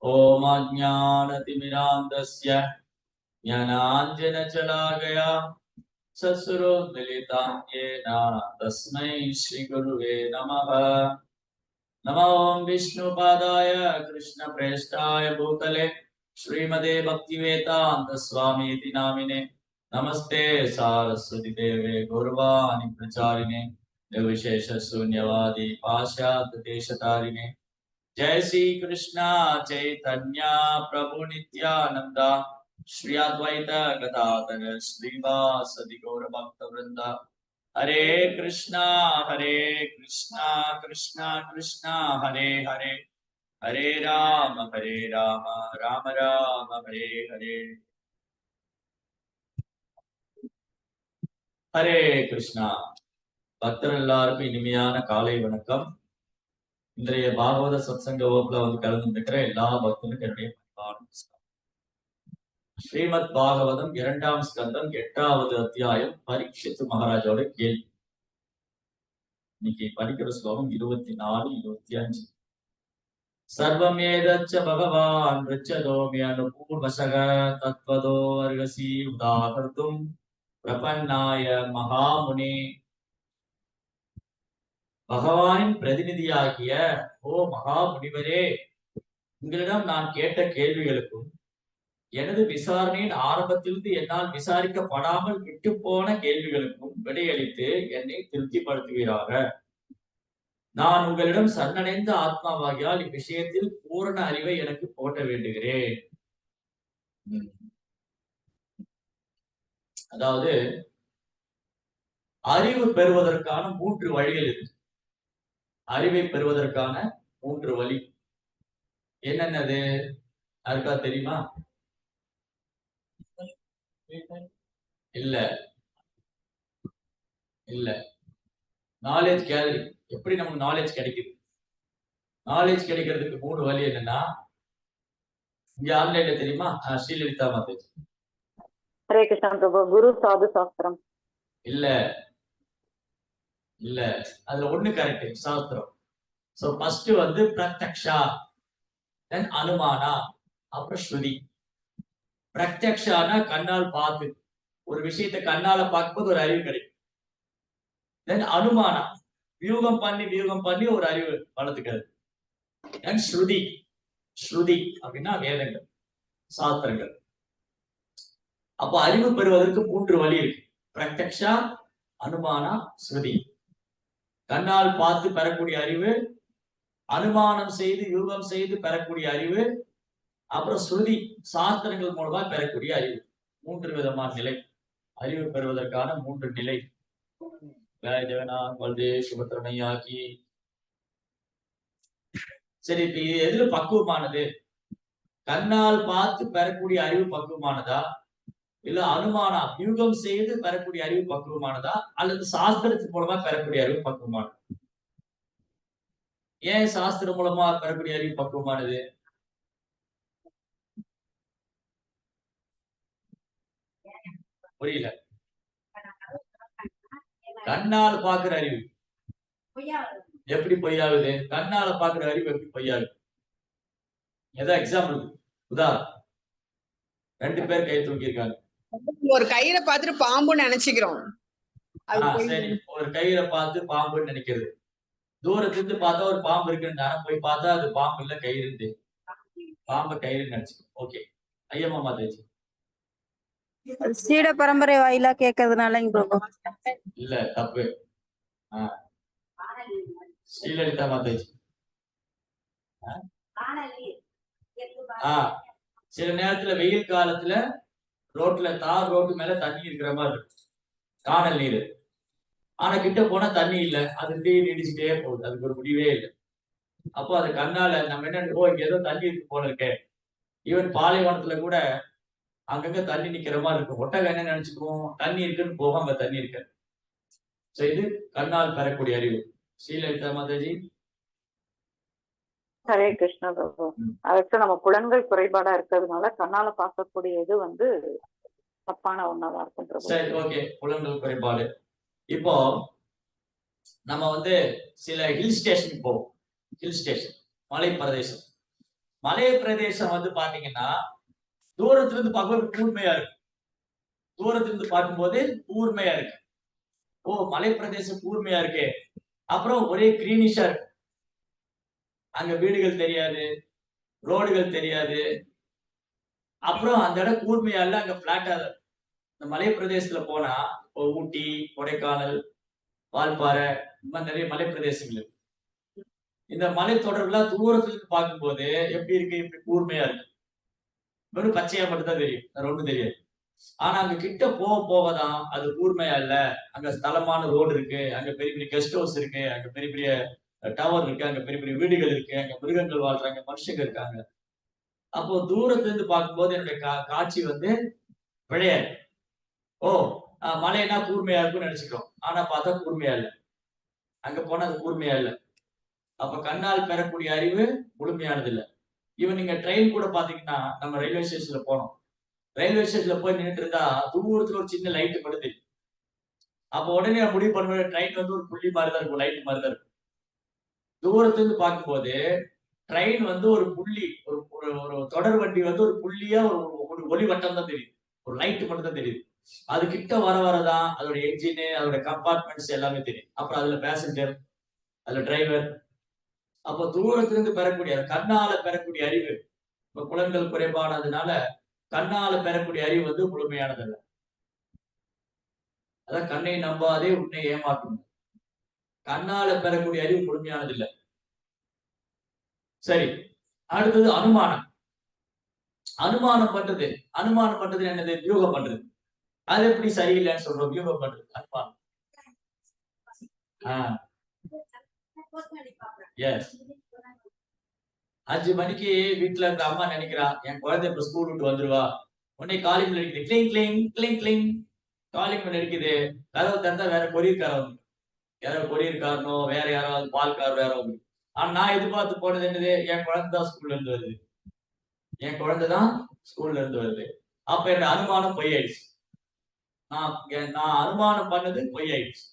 ओम अज्ञानतिमिरान्धस्य ज्ञानाञ्जनशलाकया चक्षुरुन्मीलितं येन तस्मै श्रीगुरुवे नमः। नमो विष्णुपादाय कृष्णप्रेष्ठाय भूतले श्रीमते भक्तिवेदान्त स्वामीति नामिने नमस्ते सारस्वती देवे गौरवाणि प्रचारिणे निर्विशेष शून्यवादी पाश्चात्य देशतारिणे। जय श्री कृष्णा चैतन्य प्रभु नित्यानंदा श्री अद्वैत गदाधर श्रीवासदि गौर भक्त वृंदा। हरे कृष्णा कृष्णा कृष्णा हरे हरे, हरे राम राम राम हरे हरे। हरे कृष्णा பக்தர் எல்லாருக்கும் இனிமையான காலை வணக்கம். இன்றைய பாகவத சத்சங்க வகுப்புல கலந்துருக்கிற எல்லா பக்தர்களுக்கும் என்னுடைய ஸ்ரீமத் பாகவதம் 2ஆம் ஸ்கந்தம் 8வது அத்தியாயம் பரீட்சித் மகாராஜோட கேள்வி. இன்னைக்கு படிக்கிற ஸ்லோகம் 24, 25. சர்வமேதச்ச பகவான் ரிச்சதோமி அனுபூர்வசக தத்வதோ அர்கசி உதாகர்த்தும் பிரபன்னாய மகாமுனி. பகவானின் பிரதிநிதியாகிய ஓ மகா முனிவரே, உங்களிடம் நான் கேட்ட கேள்விகளுக்கும் எனது விசாரணையின் ஆரம்பத்திலிருந்து என்னால் விசாரிக்கப்படாமல் விட்டு போன கேள்விகளுக்கும் விடையளித்து என்னை திருப்திப்படுத்துவீராக. நான் உங்களிடம் சரணடைந்த ஆத்மாவாகியால் இவ்விஷயத்தில் பூரண அறிவை எனக்கு போட்ட வேண்டுகிறேன். அதாவது அறிவு பெறுவதற்கான 3 வழிகள் இருக்கு. அறிவை பெறுவதற்கான 3 வழி என்னென்னது யாருக்கா தெரியுமா? இல்ல இல்ல நாலேஜ் கேதரிங். எப்படி நமக்கு நாலேஜ் கிடைக்குது? நாலேஜ் கிடைக்கிறதுக்கு 3 வழி என்னன்னா, இங்க ஆன்லைன்ல தெரியுமா? ஸ்ரீலலிதா மாதேஜ். ஹரே கிருஷ்ணா பிரபு. குரு சாது சாஸ்திரம். இல்ல இல்ல அதுல ஒண்ணு கரெக்ட், சாஸ்திரம். சோ ஃபர்ஸ்ட் பிரத்யக்ஷா, தென் அனுமானா, அப்புறம் ஸ்ருதி. பிரத்யக்ஷானா கண்ணால் பார்த்து ஒரு விஷயத்தை கண்ணால பார்க்கும்போது ஒரு அறிவு கிடைக்கும். தென் அனுமானா வியூகம் பண்ணி ஒரு அறிவு வளர்த்துக்கிறது. தென் ஸ்ருதி. ஸ்ருதி அப்படின்னா வேதங்கள், சாஸ்திரங்கள். அப்போ அறிவு பெறுவதற்கு 3 வழி இருக்கு. பிரத்யக்ஷா, அனுமானா, ஸ்ருதி. கண்ணால் பார்த்து பெறக்கூடிய அறிவு, அனுமானம் செய்து யூகம் செய்து பெறக்கூடிய அறிவு, அப்புறம் ஸ்ருதி சாஸ்திரங்கள் மூலமா பெறக்கூடிய அறிவு. 3 விதமான நிலை, அறிவு பெறுவதற்கான 3 நிலை. சுபத்திரமையாக்கி. சரி, இப்ப எதுல பக்குவமானது? கண்ணால் பார்த்து பெறக்கூடிய அறிவு பக்குவமானதா, இல்ல அனுமானா யூகம் செய்து பெறக்கூடிய அறிவு பக்குவமானதா, அல்லது சாஸ்திரத்தின் மூலமா பெறக்கூடிய அறிவு பக்குவமானது? ஏன் சாஸ்திரம் மூலமா பெறக்கூடிய அறிவு பக்குவமானது? புரியல. கண்ணால் பாக்குற அறிவு எப்படி பொய்யாகுது? கண்ணால பாக்குற அறிவு எப்படி பொய்யாகுது? ஏதோ எக்ஸாம்பிள் உதாரணம். 2 பேர் கை தூக்கி இருக்காங்க. ஒரு கயிறை பார்த்துட்டு பாம்புன்னு நினைச்சுக்கிறோம். சரி, ஒரு கயிறை பார்த்து பாம்புன்னு நினைக்கிறது. தூரத்துல பார்த்தா ஒரு பாம்பு இருக்குன்னு போய் பார்த்தா அது பாம்பு இல்ல, கயிறு. பாம்பு கயிறு நினைச்சு. ஓகே, ஐயம்மா மாதேஜி. சீட பரம்பரை வாயிலா கேட்கறதுனால இல்ல, தப்பு. ஸ்ரீலலிதா மாதேஜி. சில நேரத்துல வெயில் காலத்துல ரோட்ல ரோட்டு மேல தண்ணி இருக்கிற மாதிரி இருக்கு, காணல் நீர். ஆனா கிட்ட போனா தண்ணி இல்ல, அது நீடிச்சுட்டே போகுது, அதுக்கு ஒரு முடிவே இல்லை. அப்போ அது கண்ணால நம்ம என்ன, இங்க ஏதோ தண்ணி இருக்கு போல இருக்கே. ஈவன் பாலைவனத்துல கூட அங்கங்க தண்ணி நிக்கிற மாதிரி இருக்கும். ஒட்டகம் என்ன நினைச்சுக்குவோம், தண்ணி இருக்குன்னு போகும், அங்க தண்ணி இருக்காது. சோ இது கண்ணால் பெறக்கூடிய அறிவு. ஸ்ரீலலிதா மாதாஜி. ஹரே கிருஷ்ணா பிரபு. அதுக்கு நம்ம புலன்கள் குறைபாடா இருக்கிறதுனால கண்ணால பார்க்கக்கூடியது தப்பான ஒண்ணாதான் இருக்கும் பிரபு. சரி, ஓகே, புலன்கள் குறைபாடு. இப்போ நம்ம சில ஹில் ஸ்டேஷனுக்கு போவோம். ஹில் ஸ்டேஷன், மலை பிரதேசம். மலை பிரதேசம் வந்து பாத்தீங்கன்னா தூரத்துல இருந்து பார்க்கும்போது கூர்மையா இருக்கு. தூரத்துல இருந்து பார்க்கும்போது கூர்மையா இருக்கு. ஓ, மலை பிரதேசம் கூர்மையா இருக்கே. அப்புறம் ஒரே கிரீனிஷா இருக்கு. அங்க வீடுகள் தெரியாது, ரோடுகள் தெரியாது. அப்புறம் அந்த இடம் கூர்மையா இல்ல, அங்க பிளாட்டா. இந்த மலை பிரதேசத்துல போனா ஊட்டி, கொடைக்கானல், வால்பாறை, இந்த மாதிரி நிறைய மலை பிரதேசங்கள் இருக்கு. இந்த மலை தொடர்புலாம் தூரத்துல இருந்து பார்க்கும்போது எப்படி இருக்கு? இப்படி கூர்மையா இருக்கு. வெறும் பச்சையா மட்டும் தான் தெரியும், வேற ஒண்ணும் தெரியாது. ஆனா அங்க கிட்ட போக போகதான் அது கூர்மையா இல்ல. அங்க ஸ்தலமான ரோடு இருக்கு, அங்க பெரிய பெரிய கெஸ்ட் ஹவுஸ் இருக்கு, அங்க பெரிய பெரிய டவர் இருக்கு, அங்க பெரிய பெரிய வீடுகள் இருக்கு, அங்க மிருகங்கள் வாழ்றாங்க, மனுஷங்க இருக்காங்க. அப்போ தூரத்துல இருந்து பார்க்கும்போது என்னுடைய காட்சி வந்து விளையாது. ஓ, மலைனா கூர்மையா இருக்கும்னு நினைச்சுக்கிறோம். ஆனா பார்த்தா கூர்மையா இல்ல. அங்க போனா அது கூர்மையா இல்ல. அப்ப கண்ணால் பெறக்கூடிய அறிவு முழுமையானது இல்ல. இவன் நீங்க ட்ரெயின் கூட பாத்தீங்கன்னா, நம்ம ரயில்வே ஸ்டேஷன்ல போனோம். ரயில்வே ஸ்டேஷன்ல போய் நின்னுட்டு இருந்தா தூரத்துல ஒரு சின்ன லைட் படுது. அப்ப உடனே நான் முடிவு பண்ணுவேன், ட்ரெயின் வந்து ஒரு புள்ளி மாதிரி தான் இருக்கும், லைட் மாதிரி தான் இருக்கும். தூரத்துல இருந்து பார்க்கும்போது ட்ரெயின் வந்து ஒரு புள்ளி, ஒரு ஒரு ஒரு தொடர் வண்டி வந்து ஒரு புள்ளியா ஒரு ஒளி வட்டம் தான் தெரியுது. ஒரு லைட் மட்டும் தான் தெரியுது. அது கிட்ட வர வரதான் அதோட என்ஜின், அதோட கம்பார்ட்மெண்ட்ஸ் எல்லாமே தெரியும். அப்புறம் அதுல பேசஞ்சர், அதுல டிரைவர். அப்போ தூரத்துல இருந்து பெறக்கூடிய கண்ணால பெறக்கூடிய அறிவு, இப்ப புலன்கள் குறைபாடானதுனால கண்ணால பெறக்கூடிய அறிவு வந்து முழுமையானது அல்ல. அதான் கண்ணை நம்பாதே உன்னை ஏமாற்றும். கண்ணால பெறக்கூடிய அறிவு முழுமையானது இல்ல. சரி, அடுத்தது அனுமானம். அனுமானம் பண்றது. அனுமானம் பண்றது என்னது? வியூகம் பண்றது. அது எப்படி சரியில்லைன்னு சொல்றோம்? வியூகம் பண்றது, அனுமானம். எஸ். 5 மணிக்கு வீட்டுல இருக்க அம்மா நினைக்கிறா, என் குழந்தை இப்ப ஸ்கூல் விட்டு வந்துருவா. உடனே காலிங் பெல் அடிக்குது, கிளிங் கிளிங் கிளிங் கிளிங். காலிங் பெல் அடிக்குது. கதவை திறந்தா வேற கொரியர்காரன் வந்து, யாரோ கொரியர்காரனோ வேற யாராவது பால்காரர் யாரோ வந்து. ஆனா நான் எதிர்பார்த்து போனது என்னது? என் குழந்தை தான் ஸ்கூல்ல இருந்து வருது. என் குழந்தை தான் ஸ்கூல்ல இருந்து வருது. அப்ப என்னோட அனுமானம் பொய்யாயிடுச்சு. நான் அனுமானம் பண்ணது பொய்யாயிடுச்சு.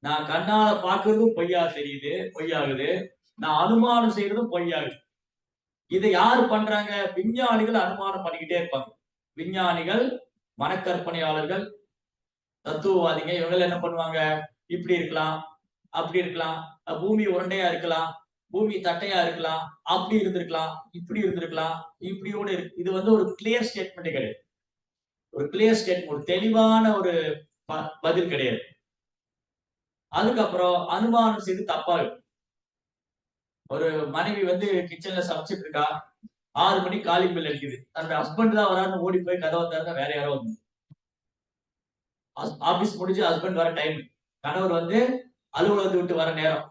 நான் கண்ணால பாக்குறதும் பொய்யா தெரியுது, பொய்யாகுது. நான் அனுமானம் செய்யறதும் பொய்யாகுது. இதை யாரு பண்றாங்க? விஞ்ஞானிகள் அனுமானம் பண்ணிக்கிட்டே இருப்பாங்க. விஞ்ஞானிகள், மனக்கற்பனையாளர்கள், தத்துவவாதிங்க, இவங்க என்ன பண்ணுவாங்க? இப்படி இருக்கலாம், அப்படி இருக்கலாம், பூமி உருண்டையா இருக்கலாம், பூமி தட்டையா இருக்கலாம், அப்படி இருந்திருக்கலாம், இப்படி இருந்திருக்கலாம், இப்படியோட இருக்கு. இது வந்து ஒரு கிளியர் ஸ்டேட்மெண்ட் கிடையாது. ஒரு கிளியர் ஸ்டேட்மெண்ட், ஒரு தெளிவான ஒரு பதில் கிடையாது. அதுக்கப்புறம் அனுமானம் செய்து தப்பா இருக்கு. ஒரு மனைவி வந்து கிச்சன்ல சமைச்சிட்டு இருக்கா, 6 மணிக்கு காலிங் பெல் அடிக்குது. தன்னோட ஹஸ்பண்ட் தான் வரான்னு ஓடி போய் கதவை திறந்தா வேற யாரோ வந்து. ஆபீஸ் முடிஞ்சு ஹஸ்பண்ட் வர டைம், கணவர் வந்து அலுவலகத்தை விட்டு வர நேரம்.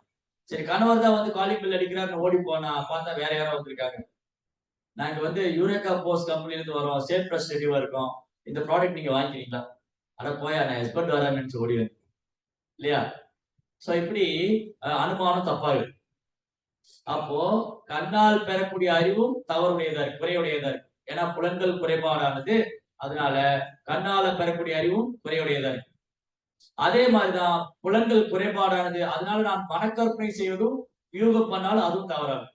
சரி, கணவர் தான் வந்து காலிங் பெல் அடிக்கிறாருன்னு ஓடி போனா பார்த்தா வேற யாரோ வந்திருக்காங்க. நாங்க வந்து யூரேகா போஸ்ட் கம்பெனில இருந்து வரோம், சேல் ரெப்ரசன்டேட்டிவா இருக்கோம், இந்த ப்ராடக்ட் நீங்க வாங்கிக்கிறீங்களா? அட போயா, நான் ஹஸ்பண்ட் வரான்னு நினைச்சு ஓடி வந்து, இல்லையா? சோ இப்படி அனுமானம் தப்பா இருக்கு. அப்போ கண்ணால் பெறக்கூடிய அறிவும் தவறுடையதா இருக்கு, குறையுடையதா இருக்கு. ஏன்னா புலன்கள் குறைபாடானது, அதனால கண்ணால பெறக்கூடிய அறிவும் குறையுடையதா இருக்கு. அதே மாதிரிதான் புலன்கள் குறைபாடானது, அதனால நான் மனக்கற்பனை செய்வதும் யூகம் பண்ணாலும் அதுவும் தவறாது.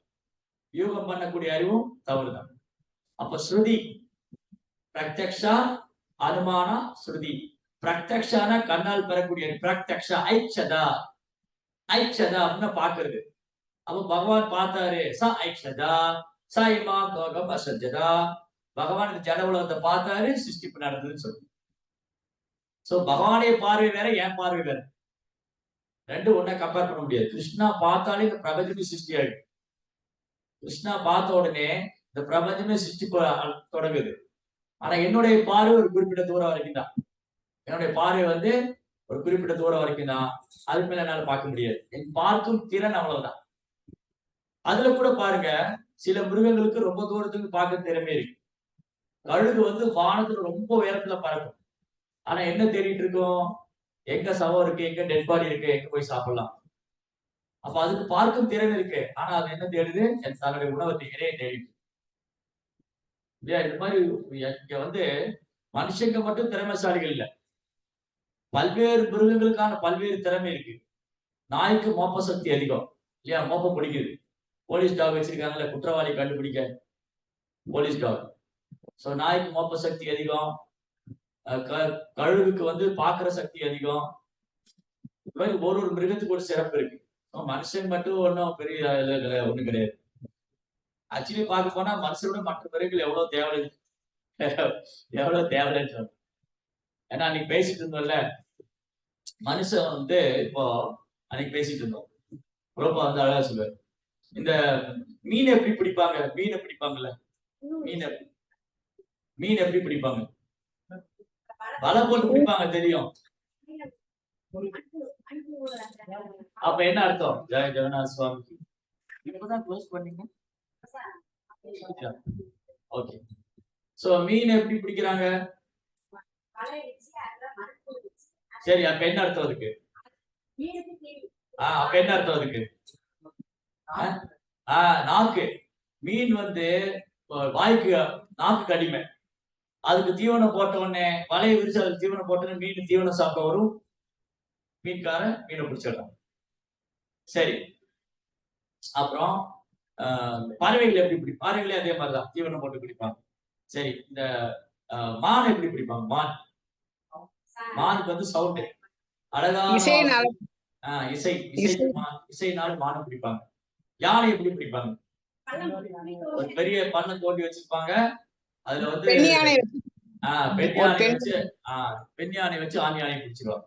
யூகம் பண்ணக்கூடிய அறிவும் தவறுதான். அப்ப ஸ்ருதி, பிரத்யக்ஷா, அனுமானா, ஸ்ருதி. பிரத்யக்ஷான கண்ணால் பெறக்கூடிய, பிரத்யக்ஷா ஐச்சதா. ஐச்சதா அப்படின்னா பாக்குறது. அப்ப பகவான் பார்த்தாரு, ச ஐக்ஷதா சாயிமா கோகம் அசஜதா. பகவான் இந்த ஜட உலகத்தை பார்த்தாரு, சிருஷ்டிப்பு நடந்ததுன்னு சொல்லு. சோ பகவானுடைய பார்வை வேற, என் பார்வை வேற. ரெண்டும் ஒண்ணா கம்பேர் பண்ண முடியாது. கிருஷ்ணா பார்த்தாலே இந்த பிரபஞ்சமே சிருஷ்டி ஆயிடும். கிருஷ்ணா பார்த்த உடனே இந்த பிரபஞ்சமே சிருஷ்டி தொடங்குது. ஆனா என்னுடைய பார்வை ஒரு குறிப்பிட்ட தூரம் வரைக்கும் தான். என்னுடைய பார்வை வந்து ஒரு குறிப்பிட்ட தூரம் வரைக்கும் தான். அதுக்கு மேல என்னால பார்க்க முடியாது. என் பார்க்கும் திறன் அவ்வளவுதான். அதுல கூட பாருங்க, சில மிருகங்களுக்கு ரொம்ப தூரத்துக்கு பார்க்க திறமை இருக்கு. கழுகு வந்து வானத்துல ரொம்ப உயரத்துல பறக்கும். ஆனா என்ன தேடிட்டு இருக்கோம்? எங்க சவம் இருக்கு, எங்க டெட் பாடி இருக்கு, எங்க போய் சாப்பிடலாம். அப்ப அதுக்கு பார்க்கும் திறன் இருக்கு. ஆனா அது என்ன தேடுது? தன்னுடைய உணவை இறையை தேடிட்டு. இல்லையா? இந்த மாதிரி இங்க வந்து மனுஷங்க மட்டும் திறமைசாலிகள் இல்ல. பல்வேறு மிருகங்களுக்கான பல்வேறு திறமை இருக்கு. நாய்க்கு மோப்ப சக்தி அதிகம், இல்லையா? மோப்பம் பிடிக்குது. போலீஸ் டாக் வச்சிருக்காங்கல்ல, குற்றவாளி கண்டுபிடிக்க போலீஸ் டாக். சோ நாய்க்கு மோப்ப சக்தி அதிகம், கழுகுக்கு வந்து பாக்குற சக்தி அதிகம். இது மாதிரி ஒரு ஒரு மிருகத்துக்கு ஒரு சிறப்பு இருக்கு. மனுஷன் மட்டும் ஒன்றும் பெரிய ஒண்ணும் கிடையாது. ஆக்சுவலி பார்க்க போனா மனுஷனோட மற்ற மிருகங்கள் எவ்வளவு தேவை எவ்வளவு தேவைன்னு சொல்றேன். ஏன்னா அன்னைக்கு பேசிட்டு இருந்தோம்ல, மனுஷன் வந்து இப்போ அன்னைக்கு பேசிட்டு இருந்தோம். ரொம்ப வந்து அழகா சொல்லுவாரு, இந்த மீன் எப்படி பிடிப்பாங்க, மீனை பிடிப்பாங்கல்ல, மீன் எப்படி பிடிப்பாங்க, வலை போட்டு பிடிப்பாங்க தெரியும். அப்ப என்ன அர்த்தம்? ஜெய ஜெகநாத சுவாமிக்கு இப்பதான் க்ளோஸ் பண்ணீங்க. ஓகே. சோ மீன் எப்படி பிடிக்கிறாங்க? சரி, அப்ப என்ன அர்த்தம் அதுக்கு? அப்ப என்ன அர்த்தம் அதுக்கு? நாக்கு. மீன் வந்து வாய்க்கு நாக்கு அடிமை. அதுக்கு தீவனம் போட்ட உடனே, வலையை விரிச்சு அதுக்கு தீவனம் போட்ட உடனே மீன் தீவனம் சாப்பிட வரும், மீன்காரன் மீனை பிடிச்சிடலாம். சரி, அப்புறம் பறவைகள் எப்படி பிடி, பறவைகளே அதே மாதிரிதான் தீவனம் போட்டு பிடிப்பாங்க. சரி, இந்த மான் எப்படி பிடிப்பாங்க? மானுக்கு வந்து சவுண்ட், அழகான இசைனால மானை பிடிப்பாங்க. யானை எப்படி பிடிப்பாங்க? ஒரு பெரிய பண்ணை தோண்டி வச்சிருப்பாங்க, அதுல வந்து பெண் யானை வச்சு ஆண் யானை பிடிச்சிருவாங்க.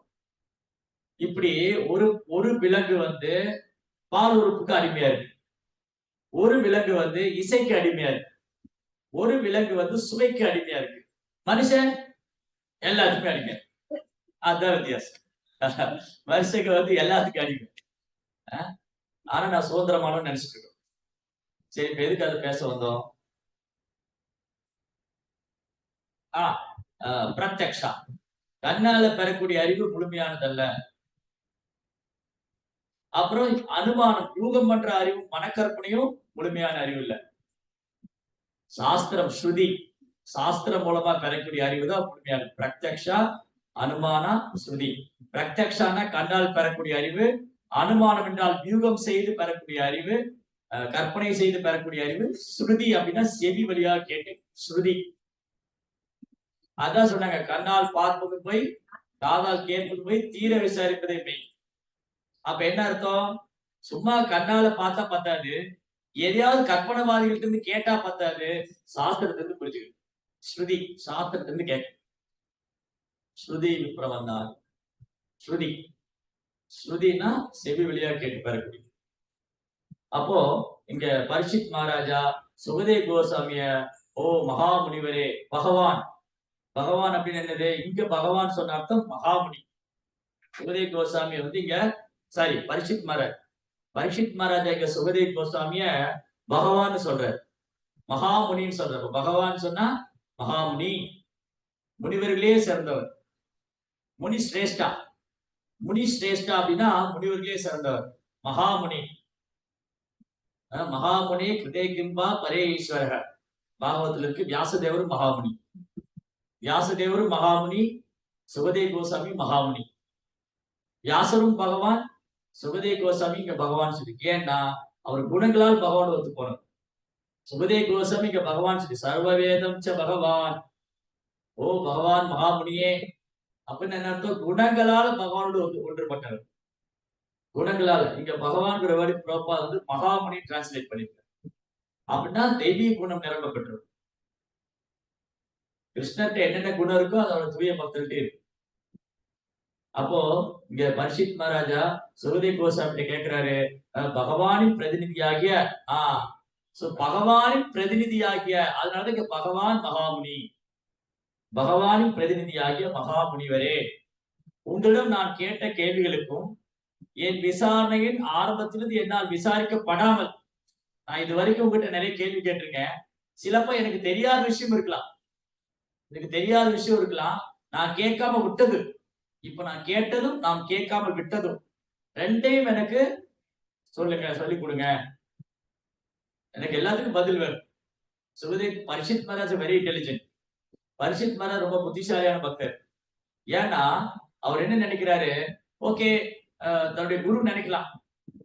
இப்படி ஒரு விலங்கு வந்து பால் உறுப்புக்கு அடிமையா இருக்கு, ஒரு விலங்கு வந்து இசைக்கு அடிமையா இருக்கு, ஒரு விலங்கு வந்து சுவைக்கு அடிமையா இருக்கு. மனுஷன் எல்லாத்துக்குமே அடிமை. அதுதான் வித்தியாசம். மனுஷங்க வந்து எல்லாத்துக்கும் அடிமை. ஆனா நான் சுதந்திரமானு நினைச்சிட்டு இருக்கேன். சரி, இப்ப எதுக்கு அதை பேச வந்தோம்? பிரத்யக்ஷா, கண்ணால பெறக்கூடிய அறிவு முழுமையானதல்ல. அப்புறம் அனுமானம், யூகம் பண்ற அறிவு, மனக்கற்பனையும் முழுமையான அறிவு இல்ல. சாஸ்திரம், ஸ்ருதி, சாஸ்திரம் மூலமா பெறக்கூடிய அறிவு தான் முழுமையான. பிரத்யக்ஷா, அனுமானா, ஸ்ருதி. பிரத்யக்ஷானா கண்ணால் பெறக்கூடிய அறிவு, அனுமானம் என்றால் யூகம் செய்து பெறக்கூடிய அறிவு, கற்பனை செய்து பெறக்கூடிய அறிவு, ஸ்ருதி அப்படின்னா செவி வழியா கேட்டு ஸ்ருதி. அதான் சொன்னாங்க, கண்ணால் பார்ப்பது போய், காதால் கேட்பது போய், தீர விசாரிப்பதை மெய். அப்ப என்ன அர்த்தம்? சும்மா கண்ணால பார்த்தா பத்தாது, எதையாவது கற்பனைவாதிகிட்ட இருந்து கேட்டா பத்தாது, சாஸ்திரத்துல இருந்து புரிஞ்சுக்கணும். ஸ்ருதி, சாஸ்திரத்துல இருந்து கேட்க. ஸ்ருதி விப்ரவந்தான். ஸ்ருதி, ஸ்ருதினா செவி வழியா கேட்டு பெறக்கூடிய. அப்போ இங்க பரீட்சித் மகாராஜா சுகதேவ் கோசாமிய, ஓ மகாமுனிவரே, பகவான், பகவான் அப்படின்னு என்னது? இங்க பகவான் சொன்ன அர்த்தம் மகாமுனி. சுகதேவ் கோசாமி வந்து இங்க பரீட்சித் மகாராஜா இங்க சுகதேவ் கோசாமிய பகவான் சொல்றாரு, மகாமுனின்னு சொல்றாரு. பகவான் சொன்னா மகாமுனி, முனிவர்களே சிறந்தவர். முனி சிரேஷ்டா, முனி சிரேஷ்டா அப்படின்னா முனிவர்களே சிறந்தவர். மகாமுனி, மகாமுனி கிருதே கிம்பா பரே ஈஸ்வர. பாகவத்துல இருக்கு, வியாசதேவரும் மகாமுனி, வியாசதேவரும் மகாமுனி, சுகதேவ் கோசாமி மகாமுனி. வியாசரும் பகவான், சுகதேவ் கோசாமி இங்க பகவான் சொல்லி. ஏன்னா அவர் குணங்களால் பகவான் ஒத்து போனார். சுகதேவ் கோசாமி இங்க பகவான் சொல்லி, சர்வவேதம் ச பகவான், ஓ பகவான் மகாமுனியே அப்படின்னு என்ன அர்த்தம்? குணங்களால பகவானோடு ஒன்றுபட்டவர். குணங்களால இங்க பகவான்கிற வேர்டு ப்ராப்பரா வந்து மகாமுனி டிரான்ஸ்லேட் பண்ணிருக்காரு. அப்படின்னா தெய்வீக குணம் நிரம்ப பெற்றவர். கிருஷ்ணர்கிட்ட என்னென்ன குணம் இருக்கோ அதோட தூய பக்தர்கிட்ட இருக்கு. அப்போ இங்க பரீட்சித் மகாராஜா சுகதேவ் கோசாமி கேட்கிறாரு, பகவானின் பிரதிநிதியாகிய பகவானின் பிரதிநிதியாகிய, அதனால இங்க பகவான் மகாமுனி, பகவானின் பிரதிநிதியாகிய மகாமுனிவரே, உங்களிடம் நான் கேட்ட கேள்விகளுக்கும் என் விசாரணையின் ஆரம்பத்திலிருந்து என்னால் விசாரிக்கப்படாமல், நான் இது வரைக்கும் உங்ககிட்ட நிறைய கேள்வி கேட்டிருக்கேன். சிலப்போ எனக்கு தெரியாத விஷயம் இருக்கலாம், நான் கேட்காம விட்டது. இப்ப நான் கேட்டதும் நான் கேட்காம விட்டதும் ரெண்டையும் எனக்கு சொல்லுங்க, சொல்லிக் கொடுங்க. எனக்கு எல்லாத்துக்கும் பதில் வேணும். Sukhdev Parikshit Maharaj very intelligent. பரீட்சித் மகாராஜ் ரொம்ப புத்திசாலியான பக்தர். ஏன்னா அவர் என்ன நினைக்கிறாரு, ஓகே தன்னுடைய குரு நினைக்கலாம்,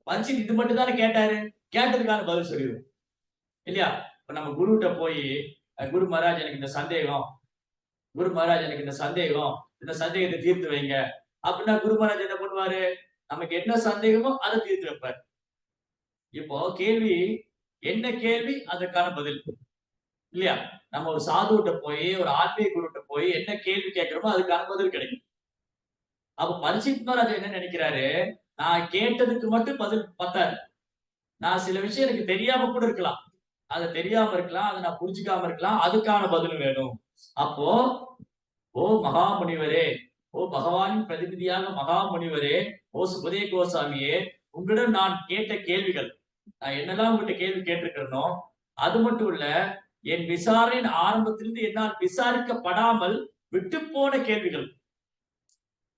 பரீட்சித் இது மட்டும் தானே கேட்டாரு, கேட்டதுக்கான பதில் சொல்லிடுவோம் இல்லையா? இப்ப நம்ம குருகிட்ட போய் குரு மகாராஜ் எனக்கு இந்த சந்தேகம், குரு மகாராஜ் எனக்கு இந்த சந்தேகம், இந்த சந்தேகத்தை தீர்த்து வைங்க அப்படின்னா குரு மகாராஜ் என்ன பண்ணுவாரு? நமக்கு என்ன சந்தேகமோ அதை தீர்த்து வைப்பார். இப்போ கேள்வி என்ன கேள்வி அதற்கான பதில் இல்லையா? நம்ம ஒரு சாதுகிட்ட போய் ஒரு ஆன்மீக குருகிட்ட போய் என்ன கேள்வி கேட்கிறோமோ அதுக்கான பதில் கிடைக்கும். அப்ப பரீட்சித் மகாராஜ் என்ன நினைக்கிறாரு? நான் கேட்டதுக்கு மட்டும் பதில் பத்தாது. நான் சில விஷயம் எனக்கு தெரியாம கூட இருக்கலாம். அது தெரியாம இருக்கலாம், அதை நான் புரிஞ்சுக்காம இருக்கலாம். அதுக்கான பதில் வேணும். அப்போ ஓ மகாமுனிவரே, ஓ பகவானின் பிரதிநிதியாக மகாமுனிவரே, ஓ சுபதே கோசாமியே, உங்களிடம் நான் கேட்ட கேள்விகள், நான் என்னெல்லாம் உங்ககிட்ட கேள்வி கேட்டிருக்கிறேனோ அது மட்டும் இல்ல, என் விசாரணையின் ஆரம்பத்திலிருந்து என்னால் விசாரிக்கப்படாமல் விட்டு போன கேள்விகள்,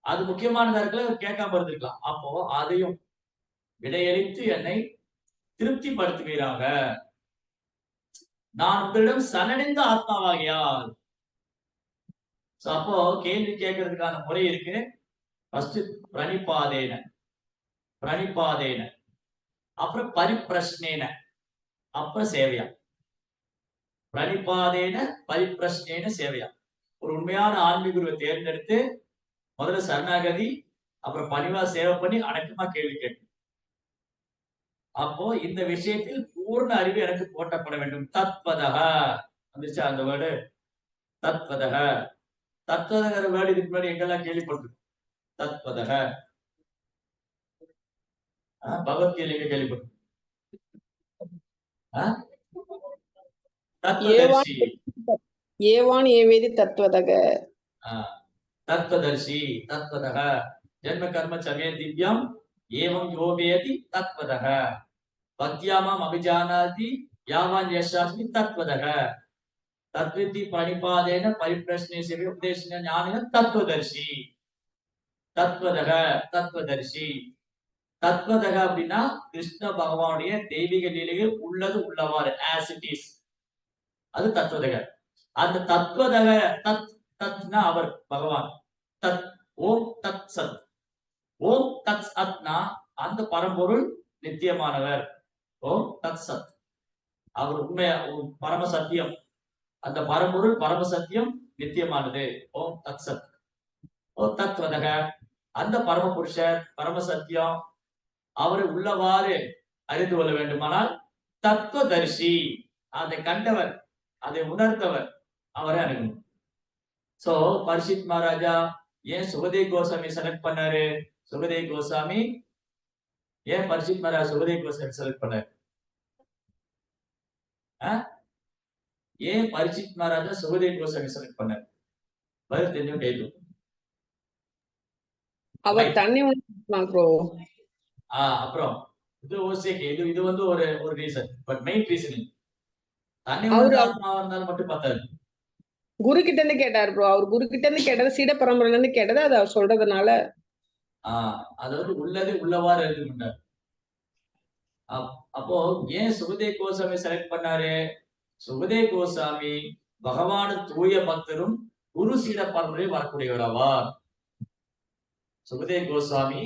அது முக்கியமானதா இருக்கலாம், கேட்காம இருந்திருக்கலாம். அப்போ அதையும் விடையளித்து என்னை திருப்திப்படுத்துவீராக. நான் உங்களிடம் சரணடைந்த ஆத்மாவாகியால். அப்போ கேள்வி கேட்கறதுக்கான முறை இருக்கு. ஃபர்ஸ்ட் பிரணிபாதேன, பிரணிபாதேன, அப்புறம் பரிப்பிரஷ்னேன, அப்புறம் சேவையா. பிரணிபாதேன பரிப்பிரஷ்னேன சேவையா. ஒரு உண்மையான ஆன்மீக குருவை தேர்ந்தெடுத்து முதல்ல சரணாகதி, அப்புறம் பணிவா சேவை பண்ணி அடக்கமா கேள்வி கேட்கணும். அப்போ இந்த விஷயத்தில் பூர்ண அறிவு எனக்கு போட்டப்பட வேண்டும். தத்வதக வந்துச்சா அந்த வேர்டு? தத்வதக. தத்வதகர வேர்டு இதுக்கு முன்னாடி எங்கெல்லாம் கேள்விப்பட்டிருக்கோம்? தத்வதக பகவத்கீதையில கேள்விப்பட்டிருக்கோம். தத்வதர்சி, ஏவான் ஏவேதி தத்வதக. தத்வதர்சி, தத்வதக ஜன்ம கர்ம சமே திவ்யம் ஏவம் யோவேதி தத்வதக பக்தியாமாம் அபிஜானாதி யாவான் யசாஸ்மி தத்வதக தத்வித்தி பணிபாதேன பரிப்பிரஷ்னே சேவை உபதேசன ஞானின தத்வதர்சி. தத்வதக தத்வதர்சி. தத்வதக அப்படின்னா கிருஷ்ண பகவானுடைய தெய்வீக லீலைகள் உள்ளது உள்ளவாறு as it is, அது தத்வதக. அந்த தத்வதக தத் தத்னா அவர் பகவான். தத் ஓம் தத் சத். ஓம் தத் சத்னா அந்த பரம்பொருள் நித்தியமானவர். ஓம் தத் சத் அவர் உண்மையா பரம சத்தியம். அந்த பரம்பொருள் பரம சத்தியம் நித்தியமானது. ஓம் தத் சத். ஓ தத்வதக அந்த பரம புருஷர் பரம சத்தியம், அவரை உள்ளவாறு அறிந்து கொள்ள வேண்டுமானால் தத்துவதர்சி, அதை கண்டவர், அதை உணர்ந்தவர், அவரை அணுகணும். சோ பரீட்சித் மகாராஜா ஏன் சுகதே கோசாமி செலக்ட் பண்ணாரு? சுகதே கோசாமி ஏன் பரீட்சித் மகாராஜா சுகதே கோசாமி செலக்ட் பண்ணாரு? ஏன் பரீட்சித் மகாராஜா சுகதே கோசாமி செலக்ட் பண்ணாரு? பதில் தெரிஞ்சும் கேள்வி. அவர் தண்ணி ப்ரோ. அப்புறம் இது ஓசிக்கு இது வந்து ஒரு ரீசன். பட் மெயின் ரீசன் தண்ணி ஆத்மாவா இருந்தாலும் மட்டும் பத்தாது. குரு கிட்ட இருந்து கேட்டாரு ப்ரோ. அவர் குரு கிட்ட இருந்து கேட்டது, சீட பரம்பரையில இருந்து கேட்டது, அது அவர் சொல்றதுனால அதாவது உள்ளது உள்ளவாறு எழுதுகின்றார். அப்போ ஏன் சுகதே கோசாமி செலக்ட் பண்ணாரு? சுகதே கோசாமி பகவான் தூய பக்தரும் குரு சீட பரம்பரையில் வரக்கூடியவராவார். சுகதே கோசாமி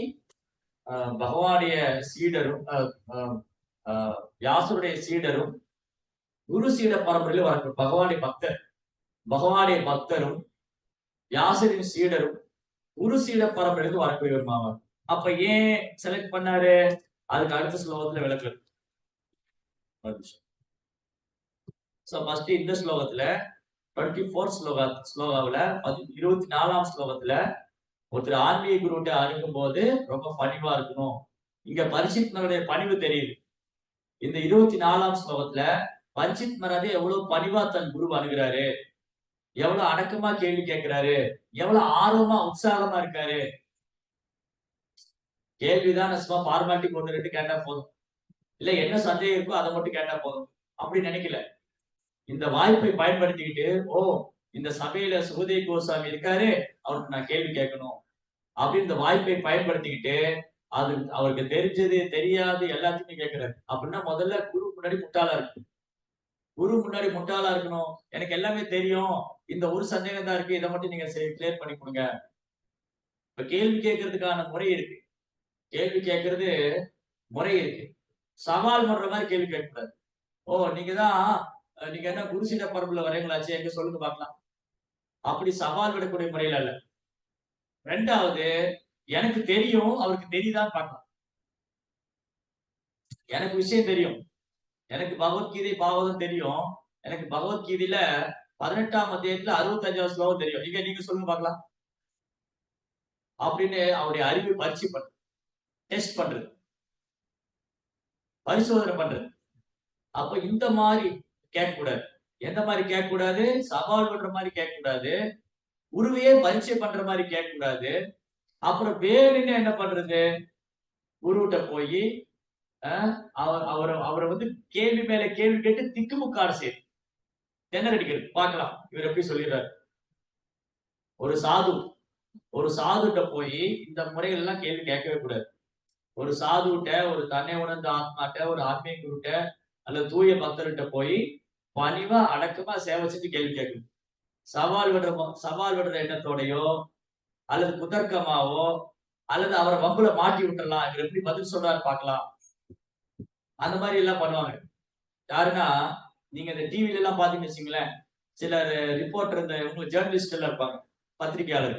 பகவானுடைய சீடரும் வியாசருடைய சீடரும் குரு சீட பரம்பரையில் வரக்கூடிய பகவானுடைய பக்தர், பகவானுடைய பக்தரும் வியாசரின் சீடரும் குரு சீட பரம்பரையிலிருந்து வரக்கூடியவருமாவார். அப்ப ஏன் செலக்ட் பண்ணாரு? அதுக்கு அடுத்த ஸ்லோகத்துல விளக்கு. இந்த ஸ்லோகத்துல 24 ஸ்லோகாவில 24ஆம் ஸ்லோகத்துல ஒருத்தர் ஆன்மீக குருட்ட அணுகும் போது ரொம்ப பணிவா இருக்கணும். இங்க பரீட்சித் மகாராஜுடைய பணிவு தெரியுது. இந்த 24ஆம் ஸ்லோகத்துல பரீட்சித் மகாராஜ் எவ்வளவு பணிவா தன் குரு அணுகிறாரு, எவ்வளவு அடக்கமா கேள்வி கேட்கிறாரு, எவ்வளவு ஆர்வமா உற்சாகமா இருக்காரு. கேள்விதான் சும்மா ஃபார்மாலிட்டி ஒன்று ரெண்டு கேட்டா போதும், இல்ல என்ன சந்தேகம் இருக்கோ அதை மட்டும் கேட்டா போதும் அப்படி நினைக்கல. இந்த வாய்ப்பை பயன்படுத்திக்கிட்டு, ஓ இந்த சபையில சுகதே கோசாமி இருக்காரு, அவருக்கு நான் கேள்வி கேட்கணும் அப்படின்னு இந்த வாய்ப்பை பயன்படுத்திக்கிட்டு அது அவருக்கு தெரிஞ்சது தெரியாது எல்லாத்தையுமே கேட்கிறாரு. அப்படின்னா முதல்ல குரு முன்னாடி முட்டாளா இருக்கு. குரு முன்னாடி முட்டாளா இருக்கணும். எனக்கு எல்லாமே தெரியும், இந்த ஒரு சந்தேகம் தான் இருக்கு, இதை மட்டும் நீங்க கிளியர் பண்ணி கொடுங்க. இப்ப கேள்வி கேட்கறதுக்கான முறை இருக்கு. கேள்வி கேட்கறது முறை இருக்கு. சவால் பண்ற மாதிரி கேள்வி கேட்கக்கூடாது. ஓ நீங்க என்ன குருசிட பரம்புல வரீங்களாச்சு, எங்க சொல்லுங்க பார்க்கலாம். அப்படி சவால் விடக்கூடிய முறையில அல்ல. ரெண்டாவது, எனக்கு தெரியும் அவருக்கு தெரியுதான்னு பார்க்கலாம். எனக்கு விஷயம் தெரியும், எனக்கு பகவத்கீதை பாகவதம் தெரியும், எனக்கு பகவத்கீதையில 18ஆம் அத்தியாயத்துல 65வது ஸ்லோகம் தெரியும், நீங்க சொல்லுங்க பார்க்கலாம் அப்படின்னு அவருடைய அறிவை பரீட்சை பண்றது, டெஸ்ட் பண்றது, பரிசோதனை பண்றது. அப்ப இந்த மாதிரி கேட்கக்கூடாது. எந்த மாதிரி கேட்கக்கூடாது? சவால் பண்ற மாதிரி கேட்கக்கூடாது, குருவையே பரீட்சை பண்ற மாதிரி கேட்கக்கூடாது. அப்புறம் வேணும்னு என்ன பண்றது? குருகிட்ட போய் அவரை வந்து கேள்வி மேல கேள்வி கேட்டு திக்குமுக்காடு செய்யுது, திணறடிக்கிறது. பார்க்கலாம் இவர் எப்படி சொல்லிடுறாரு. ஒரு சாதுட்ட போய் இந்த முறைகள் எல்லாம் கேள்வி கேட்கவே கூடாது. ஒரு சாதுட்ட, ஒரு தன்னை உணர்ந்த ஆத்மாட்ட, ஒரு ஆத்மீக குருட்ட அல்லது தூய பக்தர்கிட்ட போய் பணிவா அடக்கமா சேவை செஞ்சு கேள்வி கேட்கணும். சவால் விடுற எண்ணத்தோடையோ அல்லது குதர்க்கமாவோ அல்லது அவரை வம்புல மாட்டி விட்டுறலாம், இவர் எப்படி பதில் சொல்றாரு பார்க்கலாம், அந்த மாதிரி எல்லாம் பண்ணுவாங்க. யாருன்னா, நீங்க இந்த டிவில எல்லாம் பாத்தீங்கன்னு வச்சுங்களேன், சிலர் ரிப்போர்ட்டர், இந்த உங்களுக்கு ஜேர்னலிஸ்ட் எல்லாம் இருப்பாங்க, பத்திரிகையாளர்.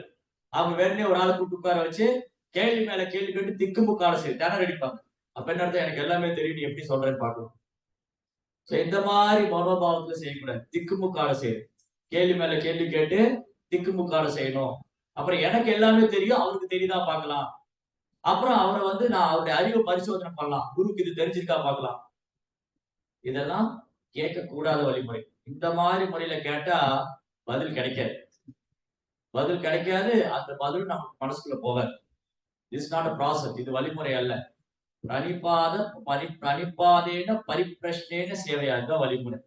அவங்க வேணும்னே ஒரு ஆளை கூப்பிட்டு உட்கார வச்சு கேள்வி மேல கேள்வி கேட்டு திக்குமுக்காட செய்து திணற அடிப்பாங்க. அப்ப என்ன அர்த்தம்? எனக்கு எல்லாமே தெரியும், நீ எப்படி சொல்றேன்னு பார்க்கணும். இந்த மாதிரி மனோபாவத்துல செய்யக்கூடாது. திக்குமுக்காட செய்யுது, கேள்வி மேல கேள்வி கேட்டு திக்குமுக்காட செய்யணும். அப்புறம் எனக்கு எல்லாமே தெரியும், அவருக்கு தெரியுதா பார்க்கலாம். அப்புறம் அவரை வந்து நான் அவருடைய அறிவை பரிசோதனை பண்ணலாம், குருக்கு இது தெரிஞ்சிருக்கா பார்க்கலாம். இதெல்லாம் கேட்கக்கூடாத வழிமுறை. இந்த மாதிரி முறையில கேட்டா பதில் கிடைக்காது. அந்த பதில் நமக்கு மனசுக்குள்ள போகாது. It's not a process. இது வழிமுறை அல்ல. பிரணிபாதேன பரிப்பிரஷ்னேன சேவையா, இதுதான் வழிமுறை.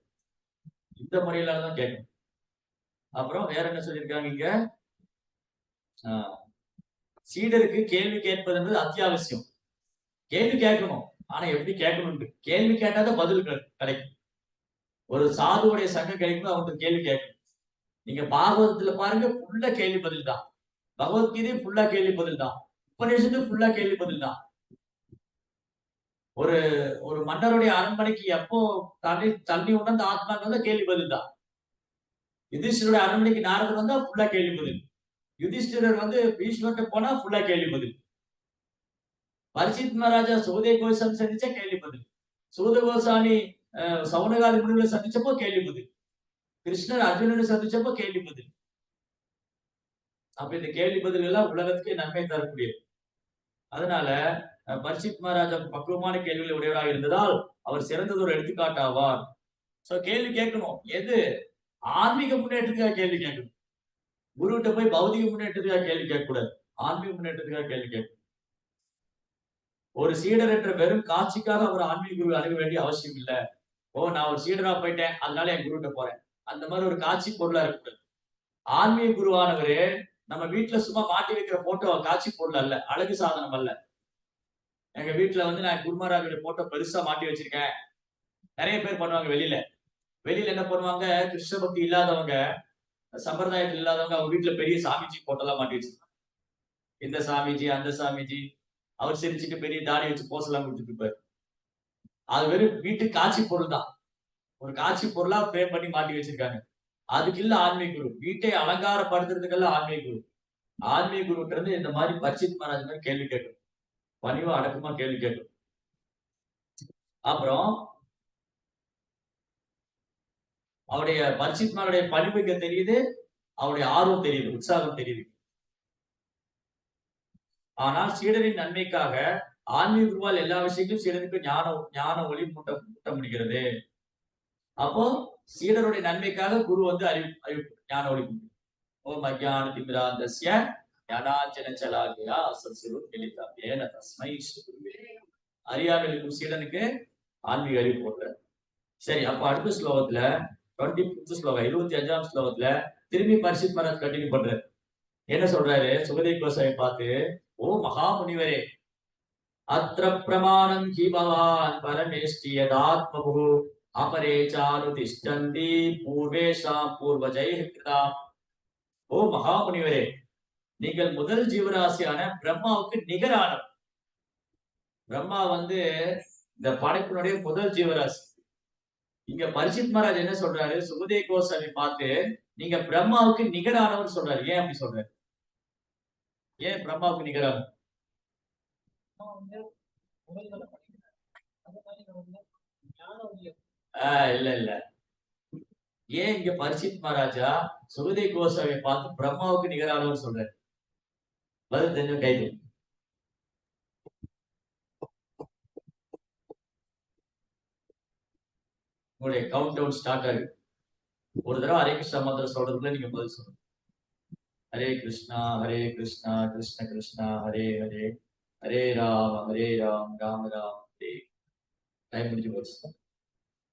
இந்த முறையில தான் கேட்கணும். அப்புறம் வேற என்ன சொல்லியிருக்காங்க இங்க? சீடருக்கு கேள்வி கேட்பது என்பது அத்தியாவசியம். கேள்வி கேட்கணும், ஆனா எப்படி கேட்கணும்? கேள்வி கேட்டாதான் பதில் கிடைக்கும். ஒரு சாதுவுடைய சங்கம் கிடைக்கும், அவங்களுக்கு கேள்வி கேட்கணும். நீங்க பாகவதத்துல பாருங்க, ஃபுல்லா கேள்வி பதில் தான். பகவத்கீதை ஃபுல்லா கேள்வி பதில் தான். உபநிஷத்து ஃபுல்லா கேள்வி பதில் தான். ஒரு ஒரு மன்னருடைய அரண்மனைக்கு எப்போ தண்ணி உணர்ந்த ஆத்மாக்கள் தான் கேள்வி பதில் தான். யுதிஷ்டருடைய அரண்மனைக்கு நாரதர் வந்தா ஃபுல்லா கேள்வி பதில். யுதிஷ்டிரர் வந்து பீஷ்மர்கிட்ட போனா ஃபுல்லா கேள்வி பதில். பரிசித் மகாராஜா சூதே கோசாமி சந்திச்சா கேள்வி பதில். சூத கோசாமி சவுனகாதி முனிவரை சந்திச்சப்போ கேள்வி பதில். கிருஷ்ணர் அர்ஜுனனை சந்திச்சப்போ கேள்வி பதில். அப்ப இந்த கேள்வி பதில் எல்லாம் உலகத்துக்கு நன்மை தரக்கூடியது. அதனால பரிசித் மகாராஜா பக்குவமான கேள்விகளை உடையவராக இருந்ததால் அவர் சிறந்தது ஒரு எடுத்துக்காட்டாவார். சோ கேள்வி கேட்கணும். எது? ஆன்மீக முன்னேற்றத்துக்காக கேள்வி கேட்கணும். குருகிட்ட போய் பௌதிக முன்னேற்றத்துக்காக கேள்வி கேட்கக்கூடாது, ஆன்மீக முன்னேற்றத்துக்காக கேள்வி கேட்கணும். ஒரு சீடரற்ற வெறும் காட்சிக்காக அவர் ஆன்மீக குரு அணுக வேண்டிய அவசியம் இல்லை. ஓ நான் ஒரு சீடரா போயிட்டேன், அதனால என் குருகிட்ட போறேன், அந்த மாதிரி ஒரு காட்சி பொருளா இருக்கக்கூடாது. ஆன்மீக குருவானவரு நம்ம வீட்டுல சும்மா மாட்டி வைக்கிற போட்டோ காட்சி பொருள் அல்ல, அழகு சாதனம் அல்ல. எங்க வீட்டுல வந்து நான் குருமராஜோட போட்டோ பெருசா மாட்டி வச்சிருக்கேன். நிறைய பேர் பண்ணுவாங்க. வெளியில என்ன பண்ணுவாங்க? கிருஷ்ண பக்தி இல்லாதவங்க, சம்பிரதாயத்தில் இல்லாதவங்க அவங்க வீட்டுல பெரிய சாமிஜி போட்டோ எல்லாம் மாட்டி வச்சிருக்காங்க. இந்த சாமிஜி அந்த சாமிஜி, அவர் சிரிச்சுட்டு பெரிய தாடி வச்சு போஸ் எல்லாம் கொடுத்துட்டு இருப்பாரு. அது வெறும் வீட்டு காட்சி பொருள் தான், ஒரு காட்சி பொருளா பிரேம் பண்ணி மாட்டி வச்சிருக்காங்க. அதுக்கு இல்ல ஆன்மீக குரு. வீட்டை அலங்காரப்படுத்துறதுக்கெல்லாம் ஆன்மீக குரு. ஆன்மீக குருட்ட இருந்து இந்த மாதிரி பரிசித் மகாராஜ் மாதிரி கேள்வி கேட்கும், பணிவா அடக்கமா கேள்வி கேட்கும். அப்புறம் அவருடைய பரிசித் மகாராஜுடைய பணிவு இங்க தெரியுது, அவருடைய ஆர்வம் தெரியுது, உற்சாகம் தெரியுது. ஆனால் சீடரின் நன்மைக்காக ஆன்மீக குருவால் எல்லா விஷயங்களும் சீடனுக்கு ஞான ஒளி மூட்ட முடிகிறது. அப்போ சீடருடைய நன்மைக்காக குரு வந்து ஞான ஒளி மூட்டு. ஓம் அஜ்ஞான திமிராந்தஸ்ய ஞானாஞ்சன சலாகியா அசத்சுரு மிலிதம் தஸ்மை ஸ்ரீ. அறியாமல் இருக்கும் சீடனுக்கு ஆன்மீக அறிவு போடுற. சரி, அப்ப அடுத்த ஸ்லோகத்துல 25th ஸ்லோகம் 25ஆம் ஸ்லோகத்துல திரும்பி பரிசித் மகாராஜ் கண்டினியூ பண்றாரு. என்ன சொல்றாரு? சுகதேவ கோசாமி பார்த்து, ஓ மகா முனிவரே, அத்ர பிரமாணம் ஹி பவான் பரமேஷ்டியதாத்மபு அபரே சாரு திஷ்டந்தி பூர்வேஷாம் பூர்வஜை கிருதா. ஓ மகா முனிவரே, நீங்கள் முதல் ஜீவராசியான பிரம்மாவுக்கு நிகரானவர். பிரம்மா வந்து இந்த படைப்பினுடைய முதல் ஜீவராசி. இங்க பரிசித் மகாராஜ் என்ன சொல்றாரு, சுகதே கோசாமி பார்த்து நீங்க பிரம்மாவுக்கு நிகரானவர் சொல்றாரு. ஏன் அப்படி சொல்றாரு? ஏன் பிரம்மாவுக்கு நிகரானவர்? இல்ல இல்ல, ஏன் இங்க பரிசித் மகாராஜா சுகதே கோசாமியை பார்த்து பிரம்மாவுக்கு நிகரானவர் சொல்றாரு? பதில் தெரிஞ்ச கைது. உங்களுடைய கவுண்ட் டவுன் ஸ்டார்ட் ஆகுது. ஒரு தடவை ஹரே கிருஷ்ணா மந்திரம் சொல்றதுக்குள்ள நீங்க பதில் சொல்லணும். ஹரே கிருஷ்ணா கிருஷ்ண கிருஷ்ணா ஹரே ஹரே, ஹரே ராம் ராம் ராம் ஹரே. டைம் முடிஞ்சு போச்சு.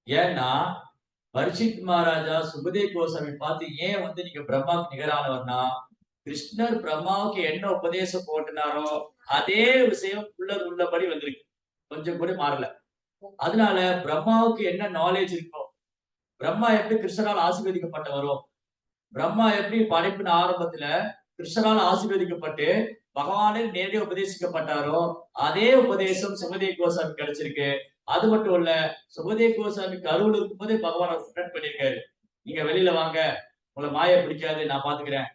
ஏன்னா பரிசித் மகாராஜா சுகதே கோசாமி பார்த்து ஏன் வந்து நீங்க பிரம்மாவுக்கு நிகரானவர்னா, கிருஷ்ணர் பிரம்மாவுக்கு என்ன உபதேசம் போட்டினாரோ அதே விஷயம் உள்ளபடி வந்திருக்கு, கொஞ்சம் கூட மாறல. அதனால பிரம்மாவுக்கு என்ன நாலேஜ் இருக்கோ, பிரம்மா எப்படி கிருஷ்ணரால் ஆசீர்வதிக்கப்பட்டவரோ, பிரம்மா எப்படி படைப்பின் ஆரம்பத்துல கிருஷ்ணரால் ஆசீர்வதிக்கப்பட்டு பகவானே நேரடியாக உபதேசிக்கப்பட்டாரோ அதே உபதேசம் சுகதே கோசாமி கிடைச்சிருக்கு. அது மட்டும் இல்ல, சுகதே கோசாமி கருவில் இருக்கும் போதே பகவான் அவர் பண்ணியிருக்காரு, நீங்க வெளியில வாங்க, உங்களை மாய பிடிக்காது, நான் பாத்துக்கிறேன்.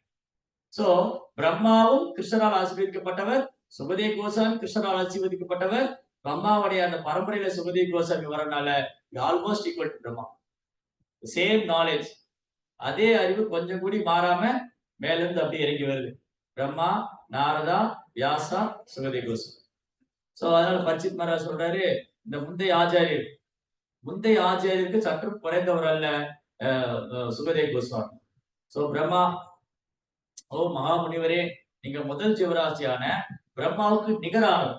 சோ பிரம்மாவும் கிருஷ்ணரால் ஆசீர்வதிக்கப்பட்டவர், சுகதே கோசாமி கிருஷ்ணரால் ஆசீர்வதிக்கப்பட்டவர். பிரம்மாவுடைய அந்த பரம்பரையில சுகதே கோசாமி வரனால almost equal to Brahma. Same knowledge, அதே அறிவு கொஞ்சம் கூடி மாறாம மேல இருந்து அப்படியே இறங்கி வருது. பிரம்மா, நாரதா, வியாசா, சுகதே கோசாமி. சோ அதனால பரிசித் மகாராஜ் சொல்றாரு, இந்த முந்தைய ஆச்சாரியருக்கு சற்று குறைந்தவர் அல்ல சுகதே கோஸ்வாமி. சோ பிரம்மா, ஓ மகாமுனிவரே, நீங்க முதல் ஜீவராசியான பிரம்மாவுக்கு நிகரானவர்.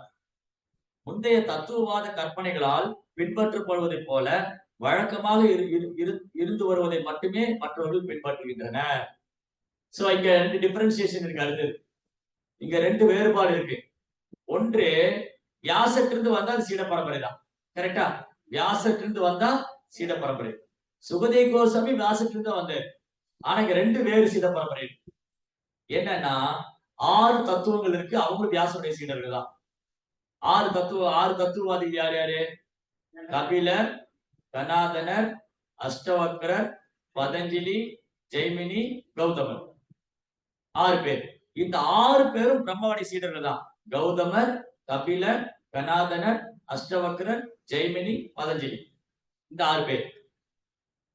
முந்தைய தத்துவவாத கற்பனைகளால் பின்பற்றப்படுவதை போல வழக்கமாக இருந்து வருவதை மட்டுமே மற்றவர்கள் பின்பற்றுகின்றனர். சோ இங்க 2 டிஃபரன்சியேஷன் இருக்கு. அடுத்தது இங்க 2 வேறுபாடு இருக்கு. ஒன்று, வியாசத்திலிருந்து வந்தா அது சீட பரம்பரை தான். கரெக்டா? வியாசத்திலிருந்து வந்தா சீட பரம்பரை. சுகதே கோசாமி வியாசத்திலிருந்து வந்தார். ஆனா இங்க 2 வேறு சீட பரம்பரை. என்னன்னா 6 தத்துவங்கள் இருக்கு, அவங்களும் வியாசனுடைய சீடர்கள் தான். 6 தத்துவவாதிகள் யார் யாரு? கபிலர், கனாதனர், அஷ்டவக்ரர், பதஞ்சலி, ஜெய்மினி, கௌதமர். 6 பேர். இந்த 6 பேரும் பிரம்மாவுடைய சீடர்கள் தான். கௌதமர், கபிலர், கனாதனர், அஷ்டவக்ரர், ஜெய்மினி, பதஞ்சலி. இந்த 6 பேர்.